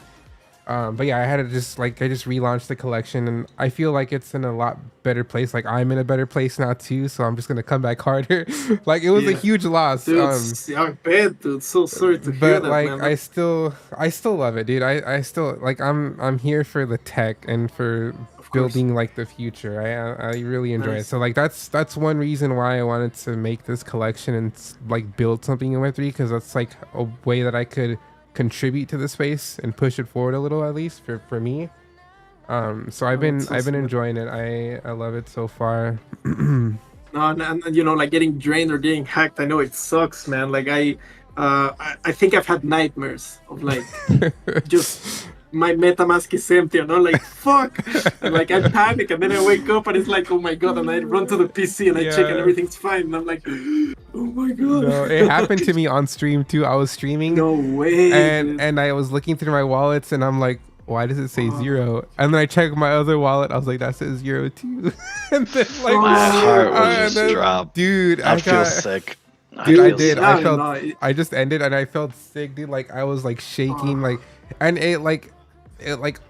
But yeah, I just relaunched the collection, and I feel like it's in a lot better place. Like I'm in a better place now too, so I'm just gonna come back harder. Like it was a Yeah. huge loss. Dude, I bet, dude. So sorry to hear But that, like man. I still love it, dude. I still like I'm here for the tech and for Of course. building like the future. I really enjoy it. Nice. So like that's one reason why I wanted to make this collection and like build something in Web3, because that's like a way that I could contribute to the space and push it forward a little, at least for me. So I've been that's awesome. enjoying it. I love it so far. No, and you know, like getting drained or getting hacked, I know it sucks, man. Like I think I've had nightmares of like just my MetaMask is empty, you know, like fuck. And like I panic and then I wake up and it's like, oh my god, and I run to the PC and I check and Yeah. everything's fine. And I'm like, oh my god. No, it happened to me on stream too. I was streaming. No way. dude. and I was looking through my wallets and I'm like, why does it say 0? And then I checked my other wallet. I was like, that says 0 too. And then like, My heart and would just then- drop. dude, I I feel got, sick. dude, I feel did. sick. I No, felt, no, it- I just ended and I felt sick, dude. Like I was like shaking, like, and it like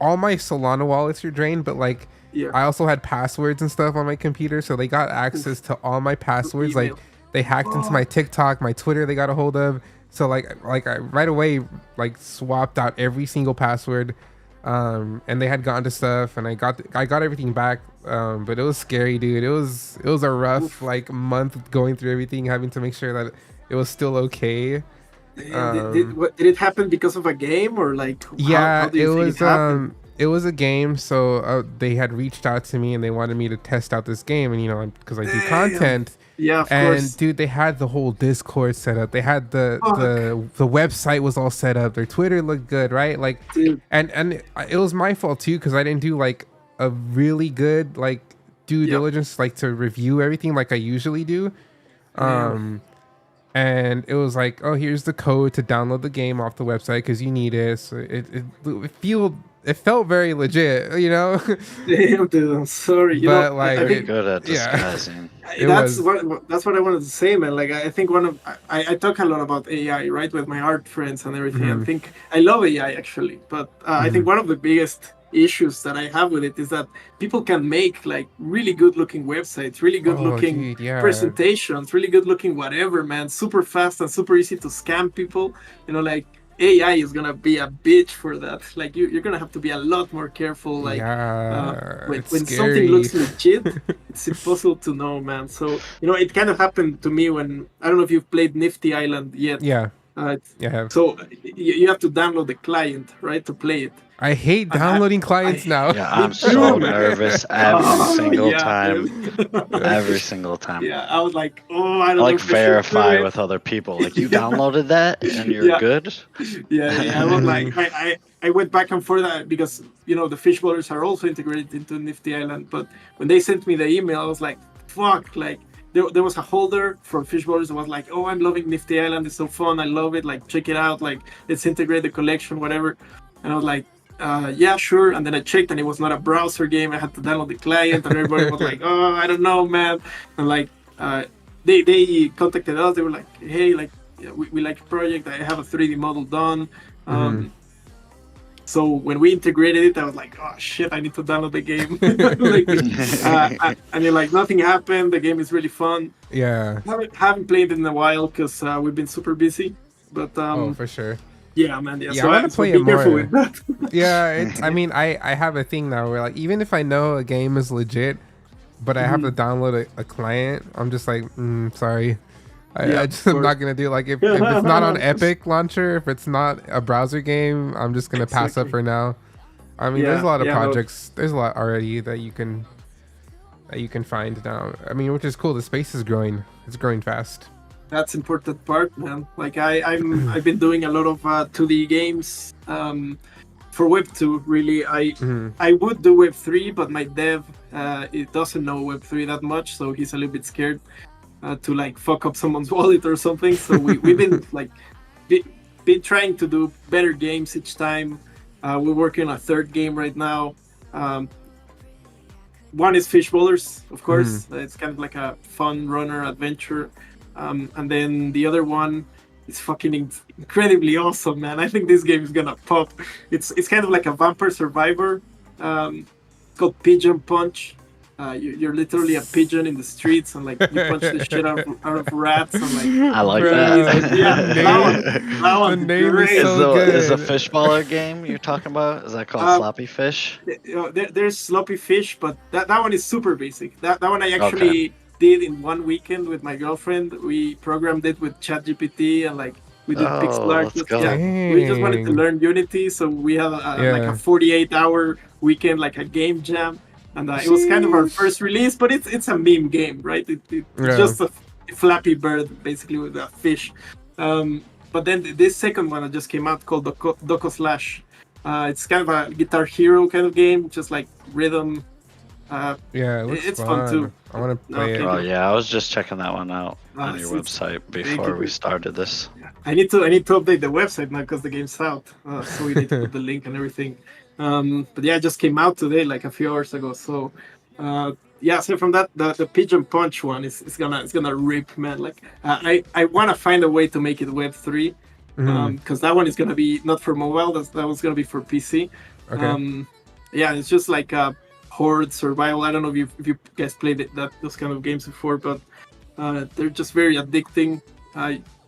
all my Solana wallets are drained, but like Yeah. I also had passwords and stuff on my computer, so they got access to all my passwords. Like Email. they hacked into my TikTok, my Twitter. They got a hold of. So like I right away like swapped out every single password, and they had gotten to stuff, and I got everything back. But it was scary, dude. It was a rough like month going through everything, having to make sure that it was still okay. Damn, did it happen because of a game or like? Yeah, how do you it think was happened? it was a game. So they had reached out to me and they wanted me to test out this game, and you know, because I do Damn. content. Yeah, of And course. dude, they had the whole Discord set up. They had the website was all set up. Their Twitter looked good, right? Like, Dude. and it was my fault too, because I didn't do like a really good like due diligence, like to review everything like I usually do. And it was like, oh, here's the code to download the game off the website because you need it. So it felt very legit, you know. Damn, dude, I'm sorry. You But, know, like, I Very think good at yeah. disguising. It that's was- what I wanted to say, man. Like I think I talk a lot about AI, right, with my art friends and everything. Mm-hmm. I think I love AI actually, but I think one of the biggest issues that I have with it is that people can make like really good looking websites, really good looking dude, yeah. presentations, really good looking whatever, man, super fast and super easy to scam people. You know, like AI is gonna be a bitch for that. Like you're gonna have to be a lot more careful. Like when it's something scary. looks legit, it's impossible to know, man. So you know, it kind of happened to me when I don't know if you've played Nifty Island yet. Yeah, It's- yeah. So you have to download the client, right, to play it. I hate downloading clients now. Yeah, I'm Me so too, man. nervous every single Yeah, time. dude. Every single time. Yeah, I was like, oh, I don't I know. like if I should do verify it. with other people. Like you downloaded that and you're Yeah. good. Yeah, I was like, I went back and forth because you know the fish bowlers are also integrated into Nifty Island. But when they sent me the email, I was like, fuck, like there was a holder from fish bowlers that was like, oh, I'm loving Nifty Island, it's so fun, I love it, like check it out, like let's integrate the collection, whatever. And I was like, yeah, sure. And then I checked and it was not a browser game. I had to download the client and everybody was like, oh, I don't know, man. And like they contacted us. They were like, hey, like we like a project. I have a 3D model done. So when we integrated it, I was like, oh shit, I need to download the game. And then like nothing happened. The game is really fun. Yeah. Haven't played it in a while because we've been super busy. But Oh, for sure. yeah, man. Yeah, Yeah, so I want to play be it careful more. with that. Yeah, it's. I mean, I have a thing now where like even if I know a game is legit, but I have to download a client, I'm just like, sorry. Yeah, I'm not gonna do it. Like if it's not on Epic Launcher, if it's not a browser game, I'm just gonna pass up Exactly. for now. I mean, Yeah, there's a lot of yeah, no. projects. There's a lot already that you can find now. I mean, which is cool. The space is growing. It's growing fast. That's important part, man. Like I've been doing a lot of 2D games for Web 2. Really, I would do Web 3, but my dev it doesn't know Web 3 that much, so he's a little bit scared to like fuck up someone's wallet or something. So we've been like been trying to do better games each time. We're working on a third game right now. One is Fishballers, of course. It's kind of like a fun runner adventure. And then the other one is fucking incredibly awesome, man. I think this game is gonna pop. It's kind of like a vampire survivor. It's called Pigeon Punch. You're literally a pigeon in the streets, and like you punch the shit out of rats. And like I like Bro, that. yeah, that one's The name is great. so Is the good. fishballer game you're talking about? Is that called Sloppy Fish? There's Sloppy Fish, but that one is super basic. That one I actually did in one weekend with my girlfriend. We programmed it with ChatGPT and like we did pixel art. let's go. Yeah, we just wanted to Dang. learn Unity, so we had like Yeah. a 48-hour weekend, like a game jam, and it was kind of our first release. But it's a meme game, right? It's Yeah. just a Flappy Bird basically with a fish. But then this second one that just came out called Doko Slash. It's kind of a Guitar Hero kind of game, just like rhythm. Yeah, it looks It's fun too. I want to play Okay. it. Oh yeah, I was just checking that one out on your it's- website before we you. started this. I need to update the website now because the game's out. So we need to put the link and everything. But yeah, it just came out today, like a few hours ago. So yeah, so from that, the Pigeon Punch one is gonna rip, man. Like I want to find a way to make it Web 3 because that one is gonna be not for mobile. That one's gonna be for PC. Okay. Yeah, it's just like a horde survival. I don't know if you guys played those kind of games before, but they're just very addicting.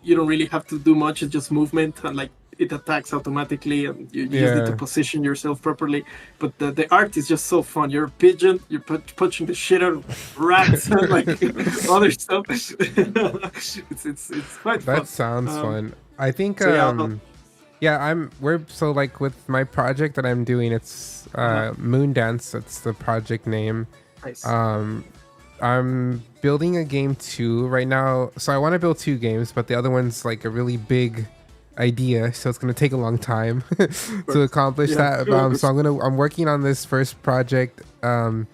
You don't really have to do much; it's just movement and like it attacks automatically, and you just need to Yeah. position yourself properly. But the art is just so fun. You're a pigeon. You're punching the shit out of rats and like other stuff. it's quite fun. That sounds fun. I think so yeah, yeah, so like with my project that I'm doing, it's Moondance, that's the project name. Nice. I'm building a game too right now. So I want to build 2 games, but the other one's like a really big idea, so it's going to take a long time to accomplish Yeah. that. So I'm working on this first project, and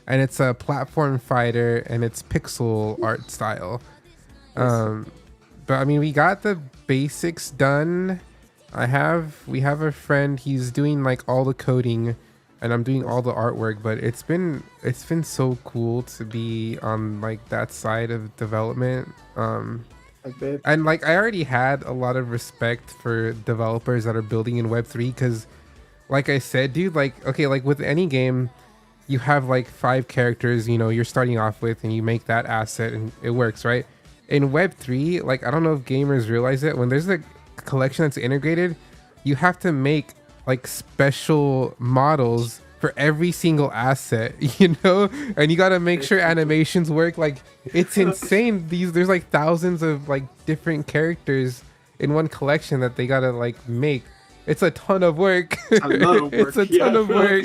it's a platform fighter and it's pixel art style. But I mean, we got the basics done. We have a friend, he's doing like all the coding and I'm doing all the artwork, but it's been so cool to be on like that side of development. I bet. And like I already had a lot of respect for developers that are building in Web3 because like I said, dude, like okay, like with any game you have like 5 characters, you know, you're starting off with, and you make that asset and it works, right? In Web3, like I don't know if gamers realize it, when there's a collection that's integrated, you have to make like special models for every single asset, you know, and you got to make sure animations work. Like it's insane. There's like thousands of like different characters in one collection that they got to like make. It's a ton of work. A lot of work, It's a ton yeah. of work.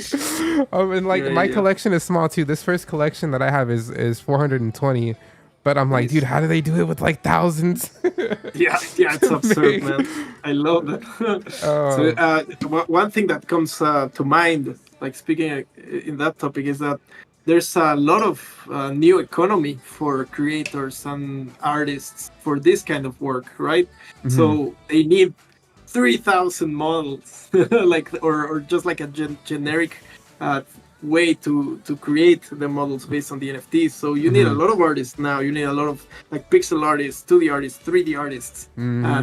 And like Yeah, my yeah. collection is small too. This first collection that I have is 420. But I'm like, Nice. dude, how do they do it with like thousands? Yeah, it's absurd, man. I love that. So, one thing that comes to mind, like speaking in that topic, is that there's a lot of new economy for creators and artists for this kind of work, right? So they need 3,000 models, like or just like a generic way to create the models based on the NFTs. So you need a lot of artists now. You need a lot of like pixel artists, 2D artists, 3D artists.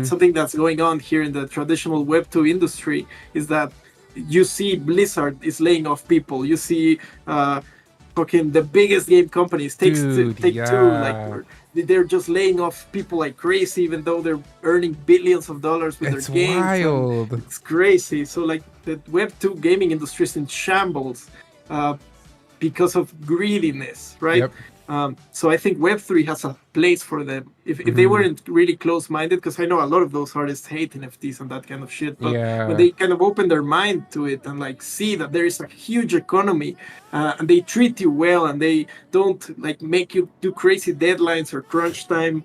Something that's going on here in the traditional Web2 industry is that you see Blizzard is laying off people. You see fucking the biggest game companies, Take Two, like they're just laying off people like crazy, even though they're earning billions of dollars with their games. Wild. It's crazy. So like the Web2 gaming industry is in shambles because of greediness, right? Yep. So I think Web3 has a place for them. If they weren't really close-minded, because I know a lot of those artists hate NFTs and that kind of shit, but when they kind of open their mind to it and like see that there is a huge economy and they treat you well and they don't like make you do crazy deadlines or crunch time.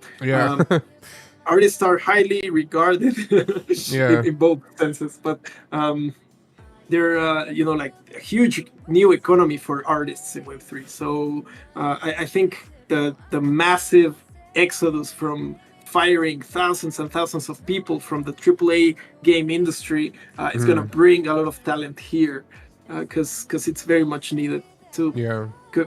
Artists are highly regarded in both senses, but they're like a huge new economy for artists in Web3. So I think the massive exodus from firing thousands and thousands of people from the AAA game industry is going to bring a lot of talent here because it's very much needed too.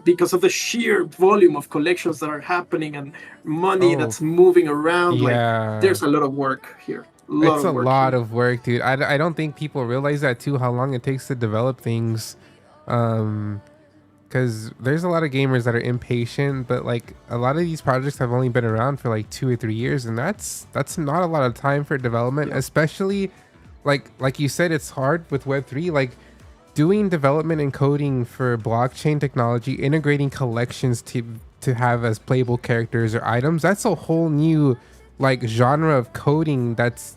Because of the sheer volume of collections that are happening and money that's moving around. Like, there's a lot of work here. It's a lot of work, dude. I don't think people realize that too, how long it takes to develop things. Because there's a lot of gamers that are impatient, but like a lot of these projects have only been around for like 2 or 3 years, and that's not a lot of time for development. Especially like you said, it's hard with Web3. Like doing development and coding for blockchain technology, integrating collections to have as playable characters or items, that's a whole new like genre of coding that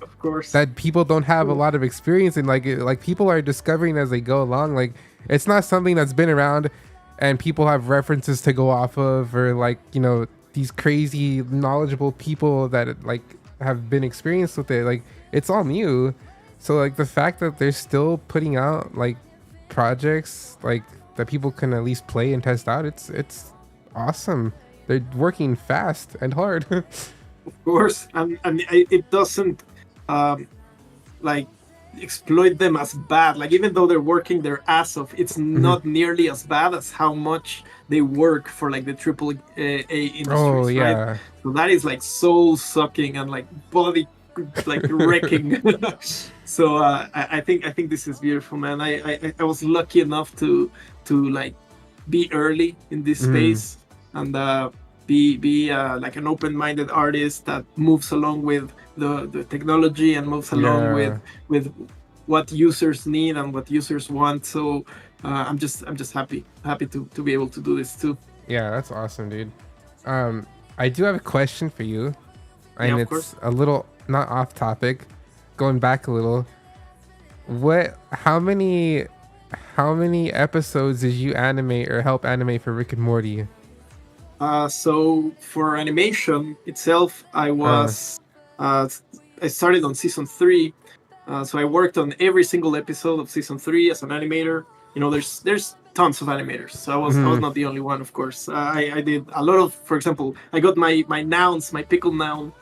people don't have a lot of experience in. Like people are discovering as they go along. Like it's not something that's been around and people have references to go off of, or like, you know, these crazy knowledgeable people that like have been experienced with it. Like it's all new. So like the fact that they're still putting out like projects like that people can at least play and test out, it's awesome. They're working fast and hard. Of course, and it doesn't like exploit them as bad. Like even though they're working their ass off, it's not nearly as bad as how much they work for like the AAA industries, right? So that is like soul sucking and like body like wrecking. So I think this is beautiful, man. I was lucky enough to like be early in this space and be like an open-minded artist that moves along with the technology and moves along with what users need and what users want. So I'm just happy to be able to do this too. Yeah, that's awesome, dude. I do have a question for you, and it's course. a little not off topic, going back a little. How many episodes did you animate or help animate for Rick and Morty? So for animation itself, I was I started on season 3. So I worked on every single episode of season 3 as an animator. You know, there's tons of animators, so I was not the only one, of course. I did a lot of, for example, I got my nouns, my pickle noun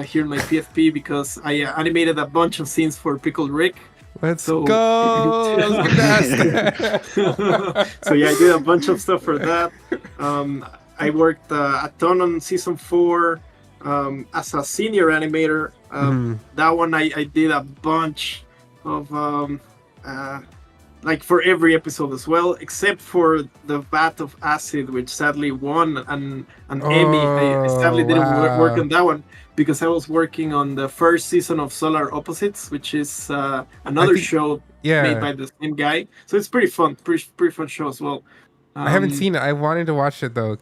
here in my PFP because I animated a bunch of scenes for Pickle Rick. Let's go! So yeah, I did a bunch of stuff for that. I worked a ton on season 4 as a senior animator. That one I did a bunch of like for every episode as well, except for the Vat of Acid, which sadly won an Emmy. I sadly didn't work on that one because I was working on the first season of Solar Opposites, which is another show made by the same guy. So it's pretty fun show as well. I haven't seen it. I wanted to watch it though.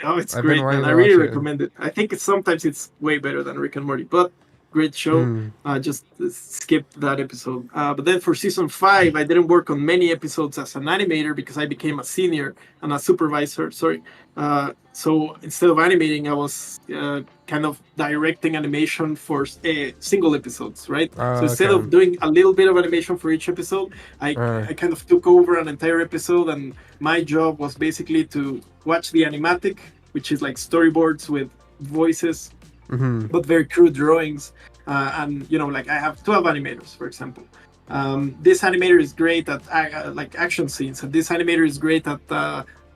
Oh, it's great, man. I really recommend it. I think sometimes it's way better than Rick and Morty, but great show. Just skip that episode. But then for season 5, I didn't work on many episodes as an animator because I became a senior and a supervisor. So instead of animating, I was kind of directing animation for single episodes, right? So instead of doing a little bit of animation for each episode, I kind of took over an entire episode, and my job was basically to watch the animatic, which is like storyboards with voices, but very crude drawings. And you know, like I have 12 animators, for example. this animator is great at like action scenes, and this animator is great at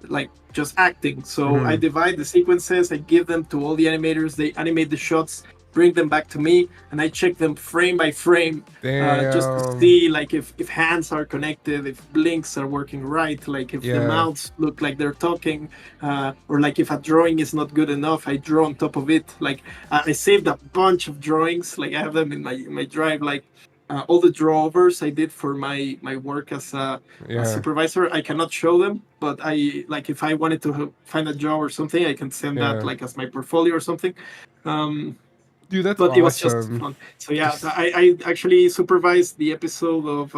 like just acting. So I divide the sequences, I give them to all the animators, they animate the shots, bring them back to me, and I check them frame by frame, just to see like if hands are connected, if blinks are working right, like if the mouths look like they're talking, or like if a drawing is not good enough, I draw on top of it. Like I saved a bunch of drawings, like I have them in my drive, like all the drawovers I did for my work as a supervisor. I cannot show them, but I like if I wanted to find a job or something, I can send that like as my portfolio or something. Dude, that's but awesome. It was just fun. So yeah, I actually supervised the episode of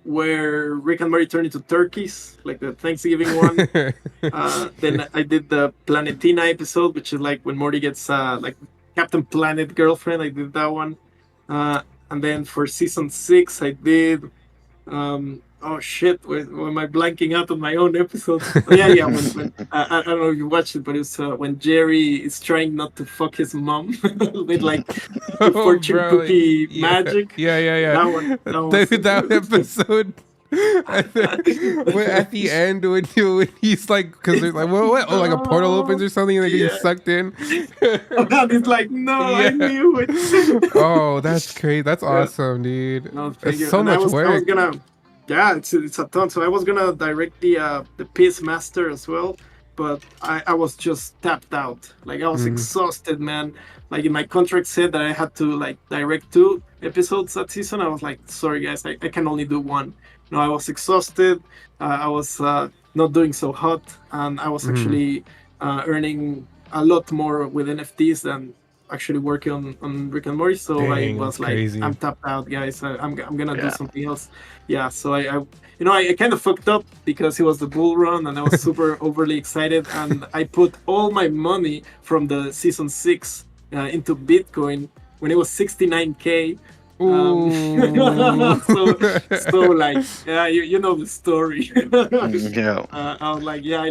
where Rick and Morty turned into turkeys, like the Thanksgiving one. Then I did the Planetina episode, which is like when Morty gets like Captain Planet girlfriend. I did that one. And then for season 6, I did. Oh shit! When am I blanking out on my own episodes? Oh, yeah. When I don't know if you watched it, but it's when Jerry is trying not to fuck his mom with like the fortune cookie magic. Yeah. That episode. At the end when he's like, because they're like, what? Oh, like a portal opens or something, and they get sucked in. And he's like, no, I knew it. Oh, that's great. That's awesome, dude. No, it's so much work. It's a ton. So I was gonna direct the Peace Master as well, but I was just tapped out. Like I was exhausted, man. Like in my contract said that I had to like direct 2 episodes that season. I was like, sorry guys, I can only do 1. No, I was exhausted. I was not doing so hot, and I was actually earning a lot more with NFTs than actually working on Rick and Morty. So I was like, crazy. I'm tapped out, guys. I'm gonna do something else. Yeah. So I kind of fucked up because it was the bull run, and I was super overly excited, and I put all my money from the season 6 into Bitcoin when it was 69K. So like you know the story. I was like I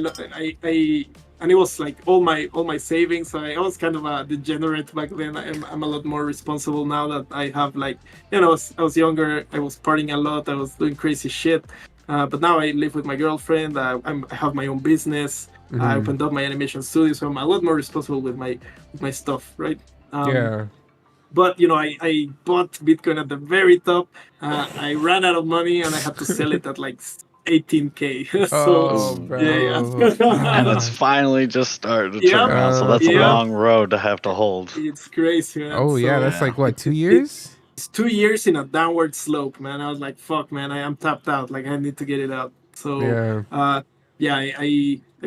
and it was like all my savings. I was kind of a degenerate back then. I'm a lot more responsible now that I have like I was younger. I was partying a lot. I was doing crazy shit. But now I live with my girlfriend. I have my own business. I opened up my animation studio, so I'm a lot more responsible with my stuff, right? But I bought Bitcoin at the very top. I ran out of money and I had to sell it at like 18K. So and it's finally just started to turn around. So that's a long road to have to hold. It's crazy, man. Oh yeah, that's like what, 2 years? It's 2 years in a downward slope, man. I was like, fuck, man, I am tapped out. Like I need to get it out. So I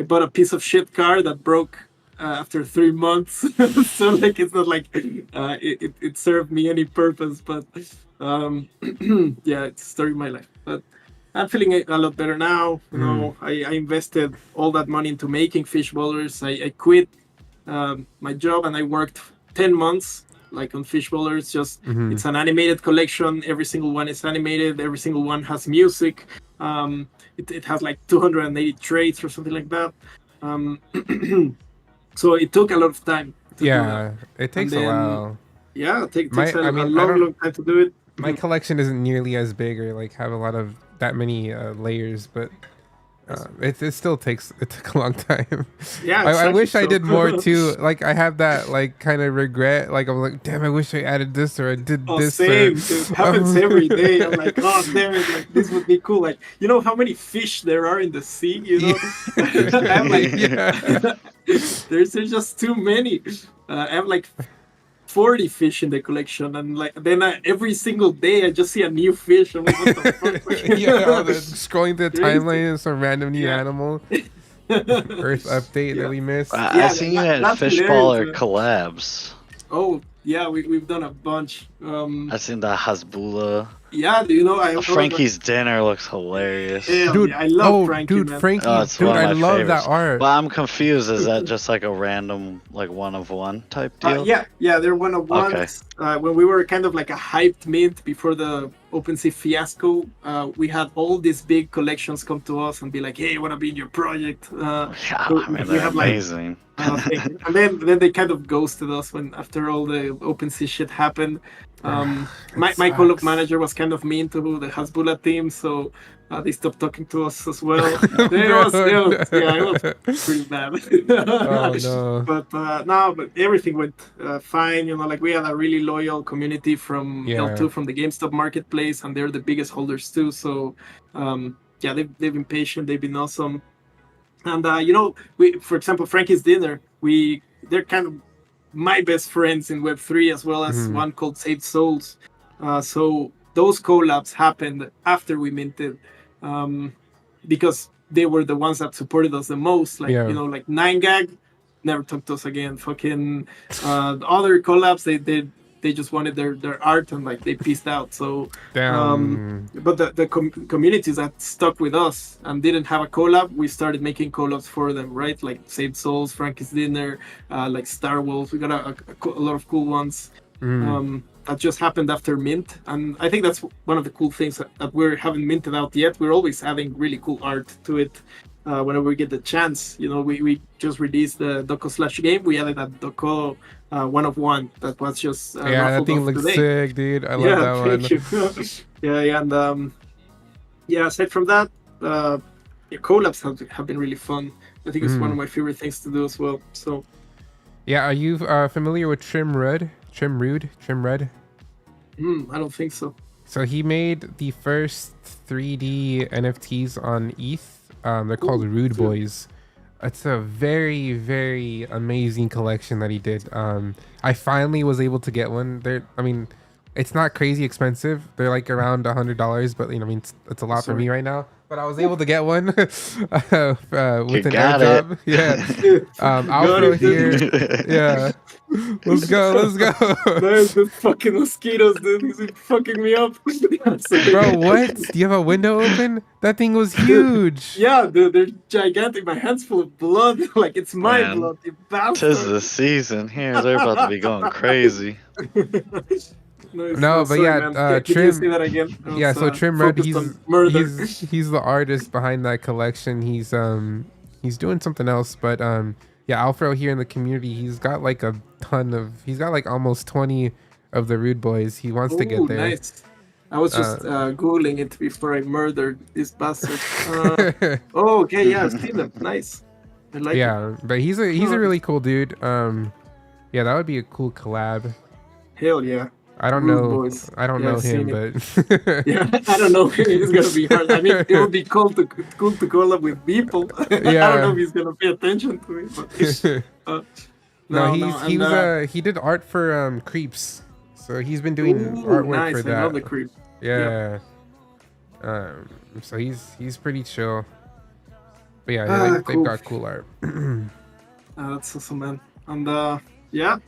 bought a piece of shit car that broke after 3 months. So like it's not like it served me any purpose, but it's the story of my life. But I'm feeling a lot better now. I invested all that money into making fish bowlers. I quit my job and I worked 10 months like on fish bowlers. Just it's an animated collection. Every single one is animated. Every single one has music. It has like 280 traits or something like that. So it took a lot of time to do that. It takes a while. Yeah, it takes a long time to do it. My collection isn't nearly as big or like have a lot of that many layers, but it still takes a long time. Yeah, I wish I did more too. Like I have that like kind of regret. Like I'm like, damn, I wish I added this or I did this. Same. It happens every day. I'm like, oh damn it, like this would be cool. Like how many fish there are in the sea. I'm like, there's just too many. I have like 40 fish in the collection, and like then every single day I just see a new fish. I'm like, what the fuck? Scrolling through the timeline and some random new animal. Earth update that we missed. I seen you had fishballer collabs. Oh yeah, we've done a bunch. I seen the Hasbula. Yeah, Frankie's dinner looks hilarious. Yeah, dude, I love Frankie. Dude, man. Frankie, dude, I love favorites. That art. But I'm confused. Is that just like a random, like one of one type deal? Yeah, they're one of one. Okay. When we were kind of like a hyped mint before the OpenSea fiasco, we had all these big collections come to us and be like, "Hey, I want to be in your project." Yeah, So I mean, we they're had like amazing. and then they kind of ghosted us when after all the OpenSea shit happened. My co-op manager was kind of mean to the Hasbulla team, so they stopped talking to us as well. It was pretty bad. Oh no. But everything went fine. You know, like we had a really loyal community from L2 from the GameStop marketplace, and they're the biggest holders too. So they've been patient. They've been awesome. And you know, for example, Frankie's Dinner, they're kind of my best friends in Web3, as well as one called Saved Souls. So those collabs happened after we minted, because they were the ones that supported us the most. Like you know, like 9gag never talked to us again. Fucking other collabs, they just wanted their art and like they pieced out. So but the communities that stuck with us and didn't have a collab, we started making collabs for them, right? Like Saved Souls, Frankie's Dinner, like Star Wolf. We got a lot of cool ones that just happened after mint, and I think that's one of the cool things that we haven't minted out yet. We're always adding really cool art to it. Whenever we get the chance, you know, we just released the Doko/game. We added that Doko 1 of 1 that was just that thing looks sick, dude. I love that one. Thank you. And aside from that, collabs have been really fun. I think it's one of my favorite things to do as well. So are you familiar with Trim Rudd? I don't think so. So he made the first 3D NFTs on ETH. They're called Rude Boys. It's a very, very amazing collection that he did. I finally was able to get one. It's not crazy expensive. They're like around $100, but it's a lot for me right now. But I was able to get one with an airdrop. Alfro here. Yeah. Let's go. There's the fucking mosquitoes, dude. He's been fucking me up. Bro, what? Do you have a window open? That thing was huge. Yeah, dude, they're gigantic. My hand's full of blood. Like, it's my blood, you bastard. 'Tis the season here. They're about to be going crazy. Trim. Say that again? So Trim Red, he's the artist behind that collection. He's doing something else, but Alfro here in the community, he's got like almost 20 of the Rude Boys. He wants to get there. Nice. I was just googling it before I murdered this bastard. Okay, I've seen them. Nice. I like it. But he's a really cool dude. That would be a cool collab. Hell yeah. I don't know him, but I don't know. It's gonna be hard. I mean, it would be cool to collab with people. I don't know if he's gonna pay attention to me. But he did art for Creeps, so he's been doing artwork for that. I love the Creep. Yeah. So he's pretty chill. But they've got cool art. That's awesome, man. And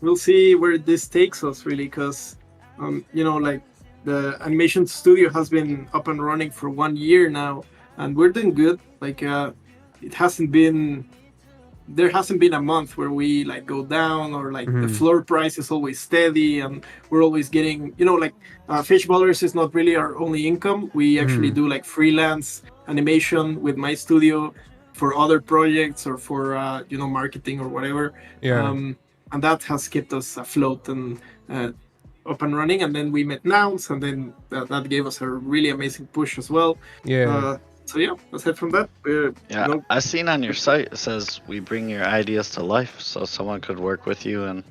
we'll see where this takes us, really, because like the animation studio has been up and running for 1 year now, and we're doing good. Like there hasn't been a month where we like go down, or like the floor price is always steady, and we're always getting, Fishballers is not really our only income. We actually do like freelance animation with my studio for other projects, or for marketing or whatever. And that has kept us afloat and up and running. And then we met Nouns, and then that gave us a really amazing push as well. Aside from that, I've seen on your site, it says we bring your ideas to life, so someone could work with you and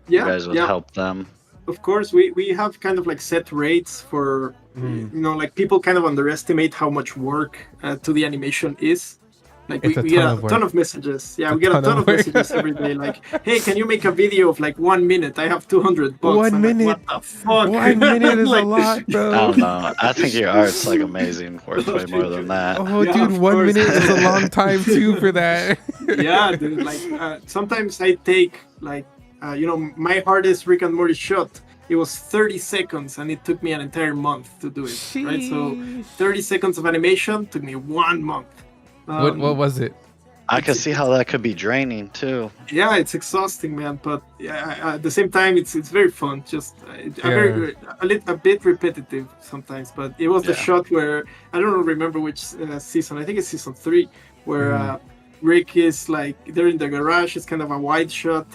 you guys would help them. Of course, we have kind of like set rates for like people kind of underestimate how much work to the animation is. Like we get a ton of messages. Yeah, we get a ton of messages every day. Like, hey, can you make a video of like 1 minute? I have $200. 1 minute. Like, what the fuck? 1 minute is a lot, bro. I don't know. I think your art's like amazing. Worth way more than that. Oh, dude, 1 minute is a long time too for that. Yeah, dude. Like sometimes I take like my hardest Rick and Morty shot. It was 30 seconds, and it took me an entire month to do it. Sheesh. Right, so 30 seconds of animation took me 1 month. What was it? I can see how that could be draining too. Yeah, it's exhausting, man. But yeah, at the same time, it's very fun. Just a bit repetitive sometimes. But it was the Yeah. shot where I don't remember which season. I think it's season 3, where Rick is like they're in the garage. It's kind of a wide shot,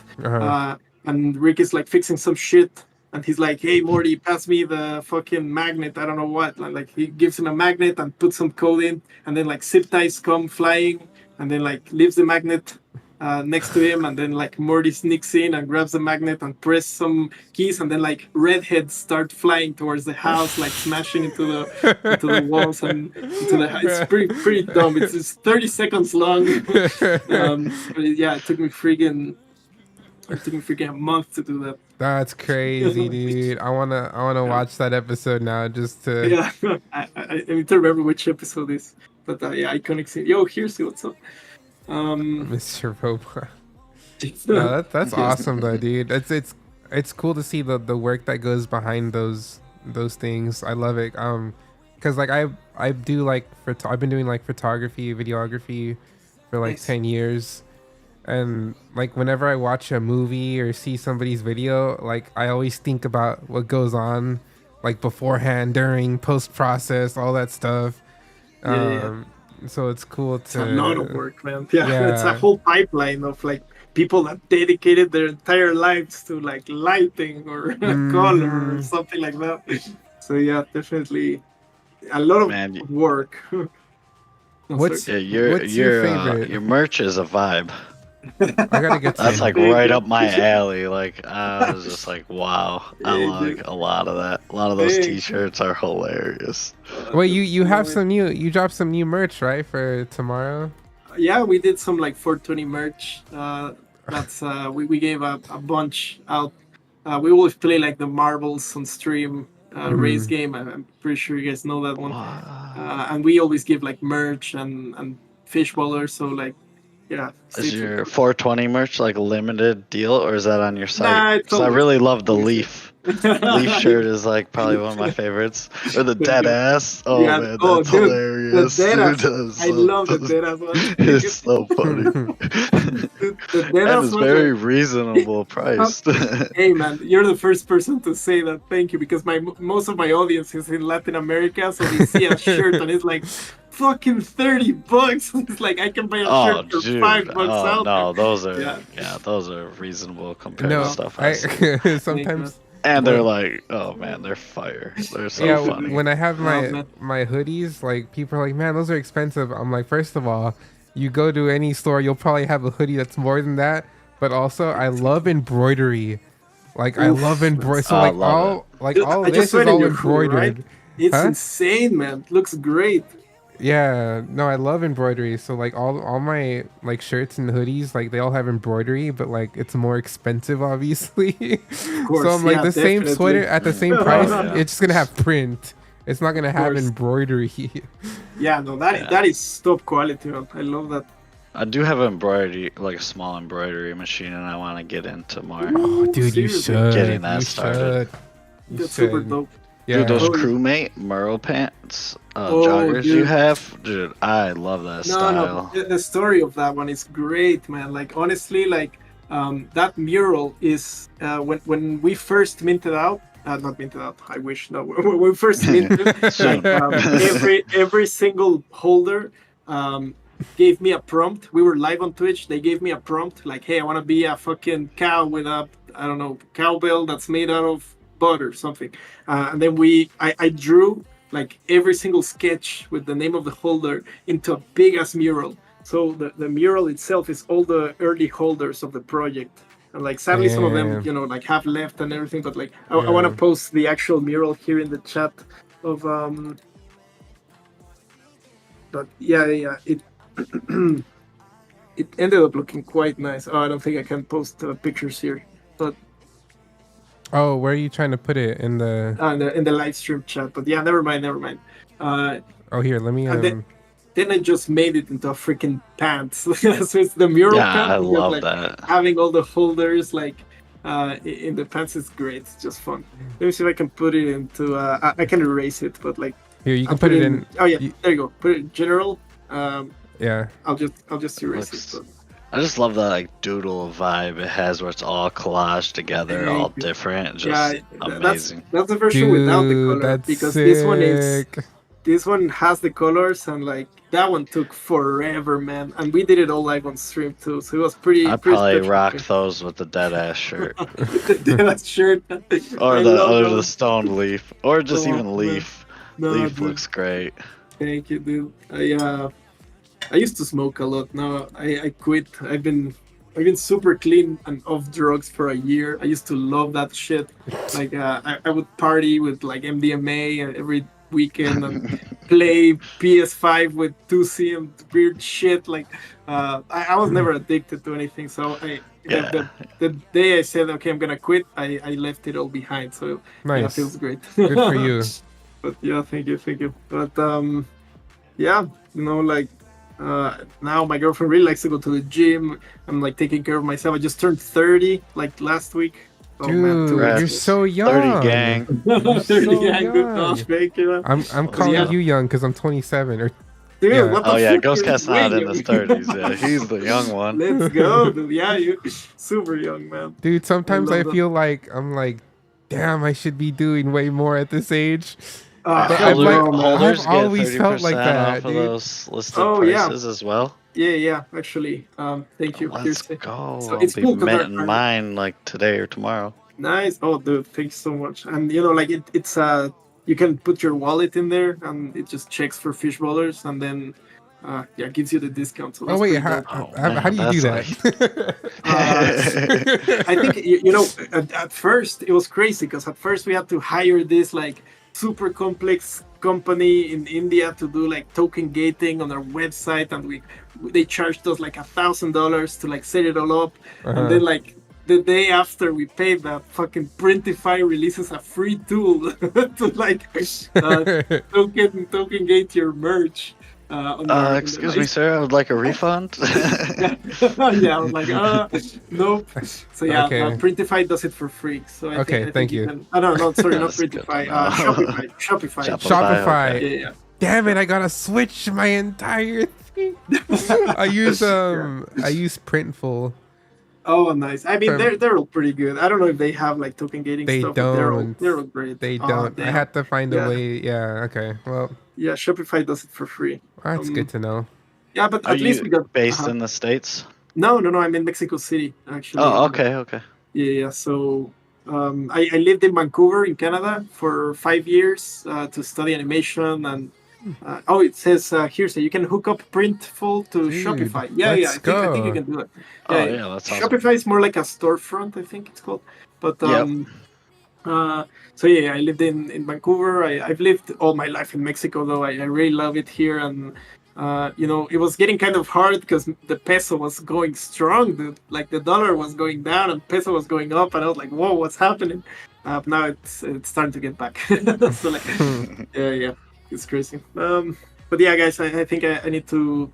and Rick is like fixing some shit. And he's like, "Hey Morty, pass me the fucking magnet. I don't know what." Like he gives him a magnet and puts some code in, and then like zip ties come flying, and then like leaves the magnet next to him, and then like Morty sneaks in and grabs the magnet and press some keys, and then like redheads start flying towards the house, like smashing into the walls and into the house. It's pretty dumb. It's 30 seconds long. But yeah, it took me freaking a month to do that. That's crazy, dude. I wanna watch that episode now just to. Yeah, I need to remember which episode is, but yeah, iconic scene. Yo, here's what's up. Mr. Robot. No, that's awesome though, dude. It's cool to see the work that goes behind those things. I love it. Cause like I do like I've been doing like photography, videography for like Nice. 10 years. And like whenever I watch a movie or see somebody's video, like I always think about what goes on like beforehand, during, post process, all that stuff. So it's cool It's to a lot of work, man. Yeah, Yeah. it's a whole pipeline of like people that dedicated their entire lives to like lighting or color or something like that. So yeah, definitely a lot of Man, work. What's Yeah, your What's your favorite? your merch is a vibe. I gotta get to That's it. like right up my alley. Like I was just like, wow. I Yeah, like dude. a lot of that. A lot of those Hey. T-shirts are hilarious. Wait, you have some new, you dropped some new merch, right, for tomorrow? Yeah, we did some like 420 merch. That's we gave a bunch out. We always play like the marbles on stream race game. I'm pretty sure you guys know that one. And we always give like merch and fish ballers. So like, yeah. stay Is tuned your for 420 merch like a limited deal, or is that on your Nah, site? it's 'Cause I always- really love the always- leaf. Leaf shirt is like probably one of my favorites. Or the dead ass. Oh Yeah, man, oh, that's dude, hilarious. the dead ass. Dude, that's I so love the funny. dead ass one. It's so funny. Dude, the dead And ass it's one, very like, reasonable priced. hey man, you're the first person to say that. Thank you, because most of my audience is in Latin America, so they see a shirt and it's like fucking $30. It's like I can buy a Oh, shirt for dude. $5 Oh, out no, there. those are Yeah. those are reasonable compared No, to stuff I see. sometimes. And they're like, oh man, they're fire. They're so Yeah, funny. when I have man. my hoodies, like people are like, man, those are expensive. I'm like, first of all, you go to any store, you'll probably have a hoodie that's more than that. But also, I love embroidery. Like I love embroidery. So I like love all like Dude, all I this just is read in all your hood, embroidered. right? It's Huh? insane, man. It looks great. Yeah, no, I love embroidery. So like all my like shirts and hoodies, like they all have embroidery, but like it's more expensive, obviously. course, So I'm like yeah, the same definitely. sweater at the same price. Yeah. It's just gonna have print. It's not gonna have course. embroidery. Yeah, no, that is top quality, man. I love that. I do have embroidery, like a small embroidery machine, and I want to get into more. Oh, dude, you Seriously? should. Getting that You started. should. You That's super should. dope. Yeah. Dude, those Oh, yeah. crewmate Murrow pants, Oh, joggers you dude. have, dude, I love that style. The story of that one is great, man. Like honestly, like that mural is when we first minted out. Not minted out. I wish no. When we first minted, like, every single holder gave me a prompt. We were live on Twitch. They gave me a prompt like, "Hey, I want to be a fucking cow with a I don't know cowbell that's made out of butter or something." And then I drew like every single sketch with the name of the holder into a big ass mural. So the mural itself is all the early holders of the project. And like sadly some of them, Damn. you know, like have left and everything, but like I Yeah. want to post the actual mural here in the chat of but yeah, it it ended up looking quite nice. Oh, I don't think I can post pictures here, but Oh, where are you trying to put it in the? in the live stream chat. But yeah, never mind. Oh, here, let me. and then I just made it into a freaking pants. So it's the mural Yeah, pants. I and just, love like, that. Having all the holders like in the pants is great. It's just fun. Let me see if I can put it into. I can erase it, but like Here, you I'll can put it in. Oh yeah, you- there you go. Put it in general. Yeah. I'll just erase Looks- it. But I just love that like doodle vibe it has, where it's all collaged together, all Thank you. different. Just yeah, amazing. that's the version without the Dude, color that's because sick. this one has the colors and like that one took forever, man. And we did it all live on stream too, so it was I pretty probably special. rocked those with the dead ass shirt, That shirt. or I the love or the those. stone leaf, or just Oh, even man. leaf. No, Leaf dude. looks great. Thank you, dude. I used to smoke a lot. Now I quit. I've been super clean and off drugs for a year. I used to love that shit. Like I would party with like MDMA every weekend and play PS5 with 2C and weird shit. Like I was never addicted to anything. So Yeah. the day I said okay I'm gonna quit, I left it all behind. So yeah, it Nice. feels great. Good for you. But yeah, thank you. But yeah, like now my girlfriend really likes to go to the gym. I'm like taking care of myself. I just turned 30 like last week. Oh, Dude, man, too you're much. so young. 30 gang. 30 so gang, good young. enough, thank you, man. I'm calling Yeah. you young because I'm 27. Or Dude, yeah. what the Oh yeah, fuck? Ghost You're Cat's way not in his young. 30s. Yeah, he's the young one. Let's go, dude. Yeah, you super young, man. dude, sometimes I I love that. feel like I'm like, damn, I should be doing way more at this age. Ah, But I I've know, like- man. Holders I've get always 30% felt like that, off of dude. those listed Oh, yeah. prices as well. Yeah, actually. Thank you. Let's Seriously. go. So I'll it's be cool 'cause minting our- mine like today or tomorrow. Nice. Oh, dude, thanks so much. And like it's you can put your wallet in there, and it just checks for fish ballers, and then gives you the discount. So Oh that's wait, pretty how, dope. Oh, how, how do you do man, that? I think at first it was crazy because at first we had to hire this like super complex company in India to do like token gating on our website, and they charged us like $1,000 to like set it all up, and then like the day after we paid that, fucking Printify releases a free tool to like token gate your merch. Excuse me, sir. I would like a refund. Yeah, I was like, nope. So yeah, Okay. Printify does it for free. So I Okay, think thank you. can. Oh, no, sorry, not That's good Printify. to know. Shopify. Shopify. Yeah, yeah. Damn it! I gotta switch my entire thing. I use Printful. Oh, nice. I mean, From- they're all pretty good. I don't know if they have like token gating They stuff, but don't. they're all great. They Oh, don't. I damn. had to find Yeah. a way. Yeah. Okay. Well, Yeah, Shopify does it for free. that's good to know. Yeah, but Are at least you we got based in the States? No, I'm in Mexico City actually. Oh, okay. Yeah. So I lived in Vancouver in Canada for 5 years to study animation, and it says here, so you can hook up Printful to Dude, Shopify. Yeah, let's I think you go. can do it. Oh, yeah, that's awesome. Shopify is more like a storefront, I think it's called. But Yep. so yeah, I lived in Vancouver. I've lived all my life in Mexico, though. I really love it here, and it was getting kind of hard because the peso was going strong. Like the dollar was going down and peso was going up, and I was like, "Whoa, what's happening?" Now it's starting to get back. So like, yeah, it's crazy. But yeah, guys, I think I need to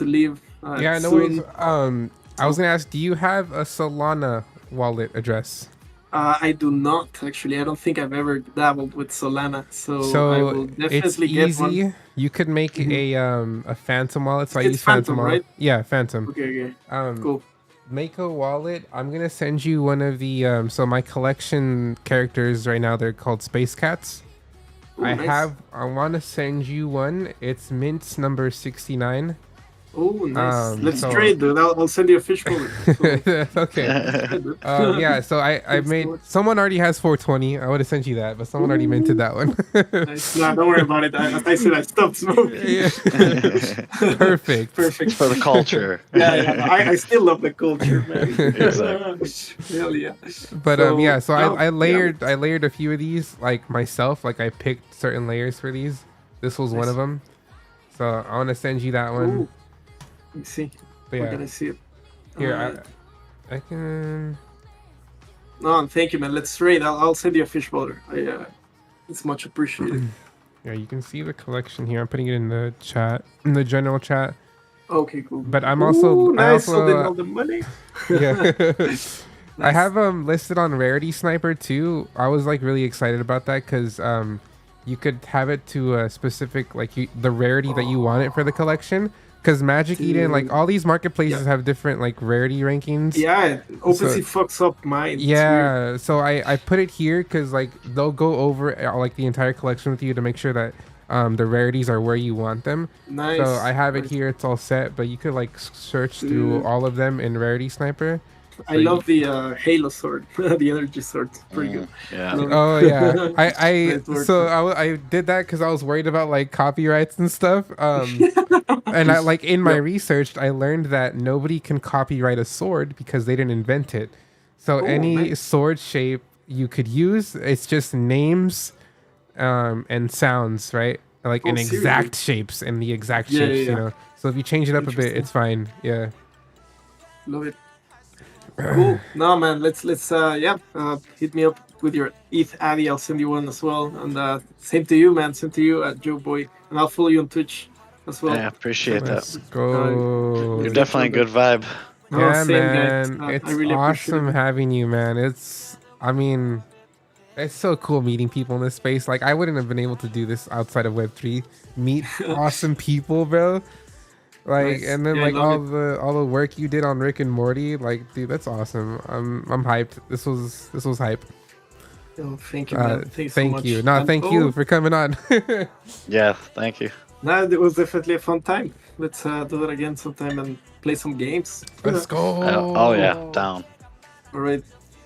leave. Yeah. No soon. worries. I was gonna ask, do you have a Solana wallet address? I do not actually. I don't think I've ever dabbled with Solana, so I So will it's definitely get easy. one. You could make a Phantom wallet. So I It's use Phantom Phantom, wallet. right? Yeah, Phantom. Okay, Um, cool. make a wallet. I'm gonna send you one of the so my collection characters right now, they're called Space Cats. Ooh, I nice. want to send you one. It's mint number 69. Oh, nice. Let's so- trade, dude. I'll send you a fish bowl. Okay. Yeah, Yeah, so I Thanks so made much. someone already has 420. I would have sent you that, but someone already minted that one. Nice. Nah, don't worry about it. As I said, I stopped smoking. Yeah. Perfect. Perfect. For the culture. Yeah. I still love the culture, man. Exactly. Hell yeah. But yeah, so I yeah. layered a few of these like myself. Like I picked certain layers for these. This was one Nice. of them. So I want to send you that one. Ooh. Let me see. But Where yeah, can I see it? here Uh, I can. No, thank you, man. Let's trade. I'll send you a fish bowl. It's much appreciated. Yeah, you can see the collection here. I'm putting it in the chat, in the general chat. Okay, cool. But I'm also, Ooh, I nice. So then also, all the money. yeah. I Nice. have listed on Rarity Sniper too. I was like really excited about that because you could have it to a specific the rarity that you want it for the collection. because Magic Eden, like Dude. all these marketplaces Yeah. have different like rarity rankings. Yeah, OpenSea fucks up mine. It's weird. Yeah, so I put it here because like they'll go over like the entire collection with you to make sure that the rarities are where you want them. Nice. So I have it Nice. here, it's all set, but you could like search through Dude. all of them in Rarity Sniper. I love the Halo sword, the energy sword. It's pretty good. Yeah. Love it. Oh yeah, I Nice work. so I did that because I was worried about like copyrights and stuff. And I like in my research, I learned that nobody can copyright a sword because they didn't invent it. So Oh, any nice. sword shape you could use, it's just names, and sounds, right? Like Oh, in seriously? exact shapes and the exact Yeah, shapes, yeah, you yeah. know. So if you change it up a bit, Interesting. it's fine. Yeah. Love it. Cool. No man, let's hit me up with your ETH Addy. I'll send you one as well. And same to you, man. Same to you, Joe Boy. And I'll follow you on Twitch as well. Yeah, appreciate Let's that. go. You're definitely a good vibe. Oh, Yeah, same, man. guys. It's I really appreciate awesome it. having you, man. I mean, it's so cool meeting people in this space. Like, I wouldn't have been able to do this outside of Web3. Meet awesome people, bro. Like, Nice. and then Yeah, I like love all the work you did on Rick and Morty. Like, dude, that's awesome. I'm hyped. This was hype. Oh, thank you, man. Thanks so Thank much. you. No, And- thank you for coming on. Yeah, thank you. No, it was definitely a fun time. Let's do that again sometime and play some games. Let's go. Oh yeah, down. All right.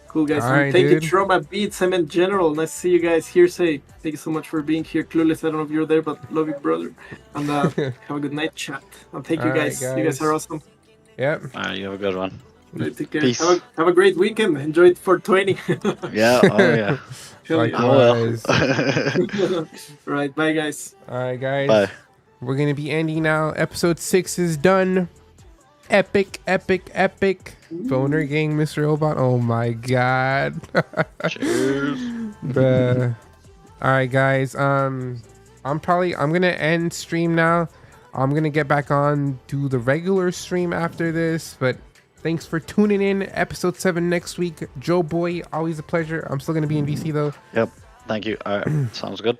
Cool, guys. All And right, thank dude. you, Trauma Beats. I'm in general. Nice to see you guys here. Thank you so much for being here. Clueless, I don't know if you're there, but love you, brother. And have a good night, chat. And thank you, All right, guys. You guys. guys are awesome. Yep. All right, you have a good one. Right, take care. Peace. Have a great weekend. Enjoy it for 20. Yeah. Oh yeah. Hell yeah. Likewise. Right. Bye, guys. All right, guys. Bye. We're gonna be ending now. Episode 6 is done. Epic. Boner Gang, Mr. Robot. Oh my god. Cheers. Bruh. All right, guys. I'm gonna end stream now. I'm gonna get back on to the regular stream after this. But thanks for tuning in. Episode 7 next week. Joe Boy, always a pleasure. I'm still gonna be in VC though. Yep. Thank you. All right. Sounds good.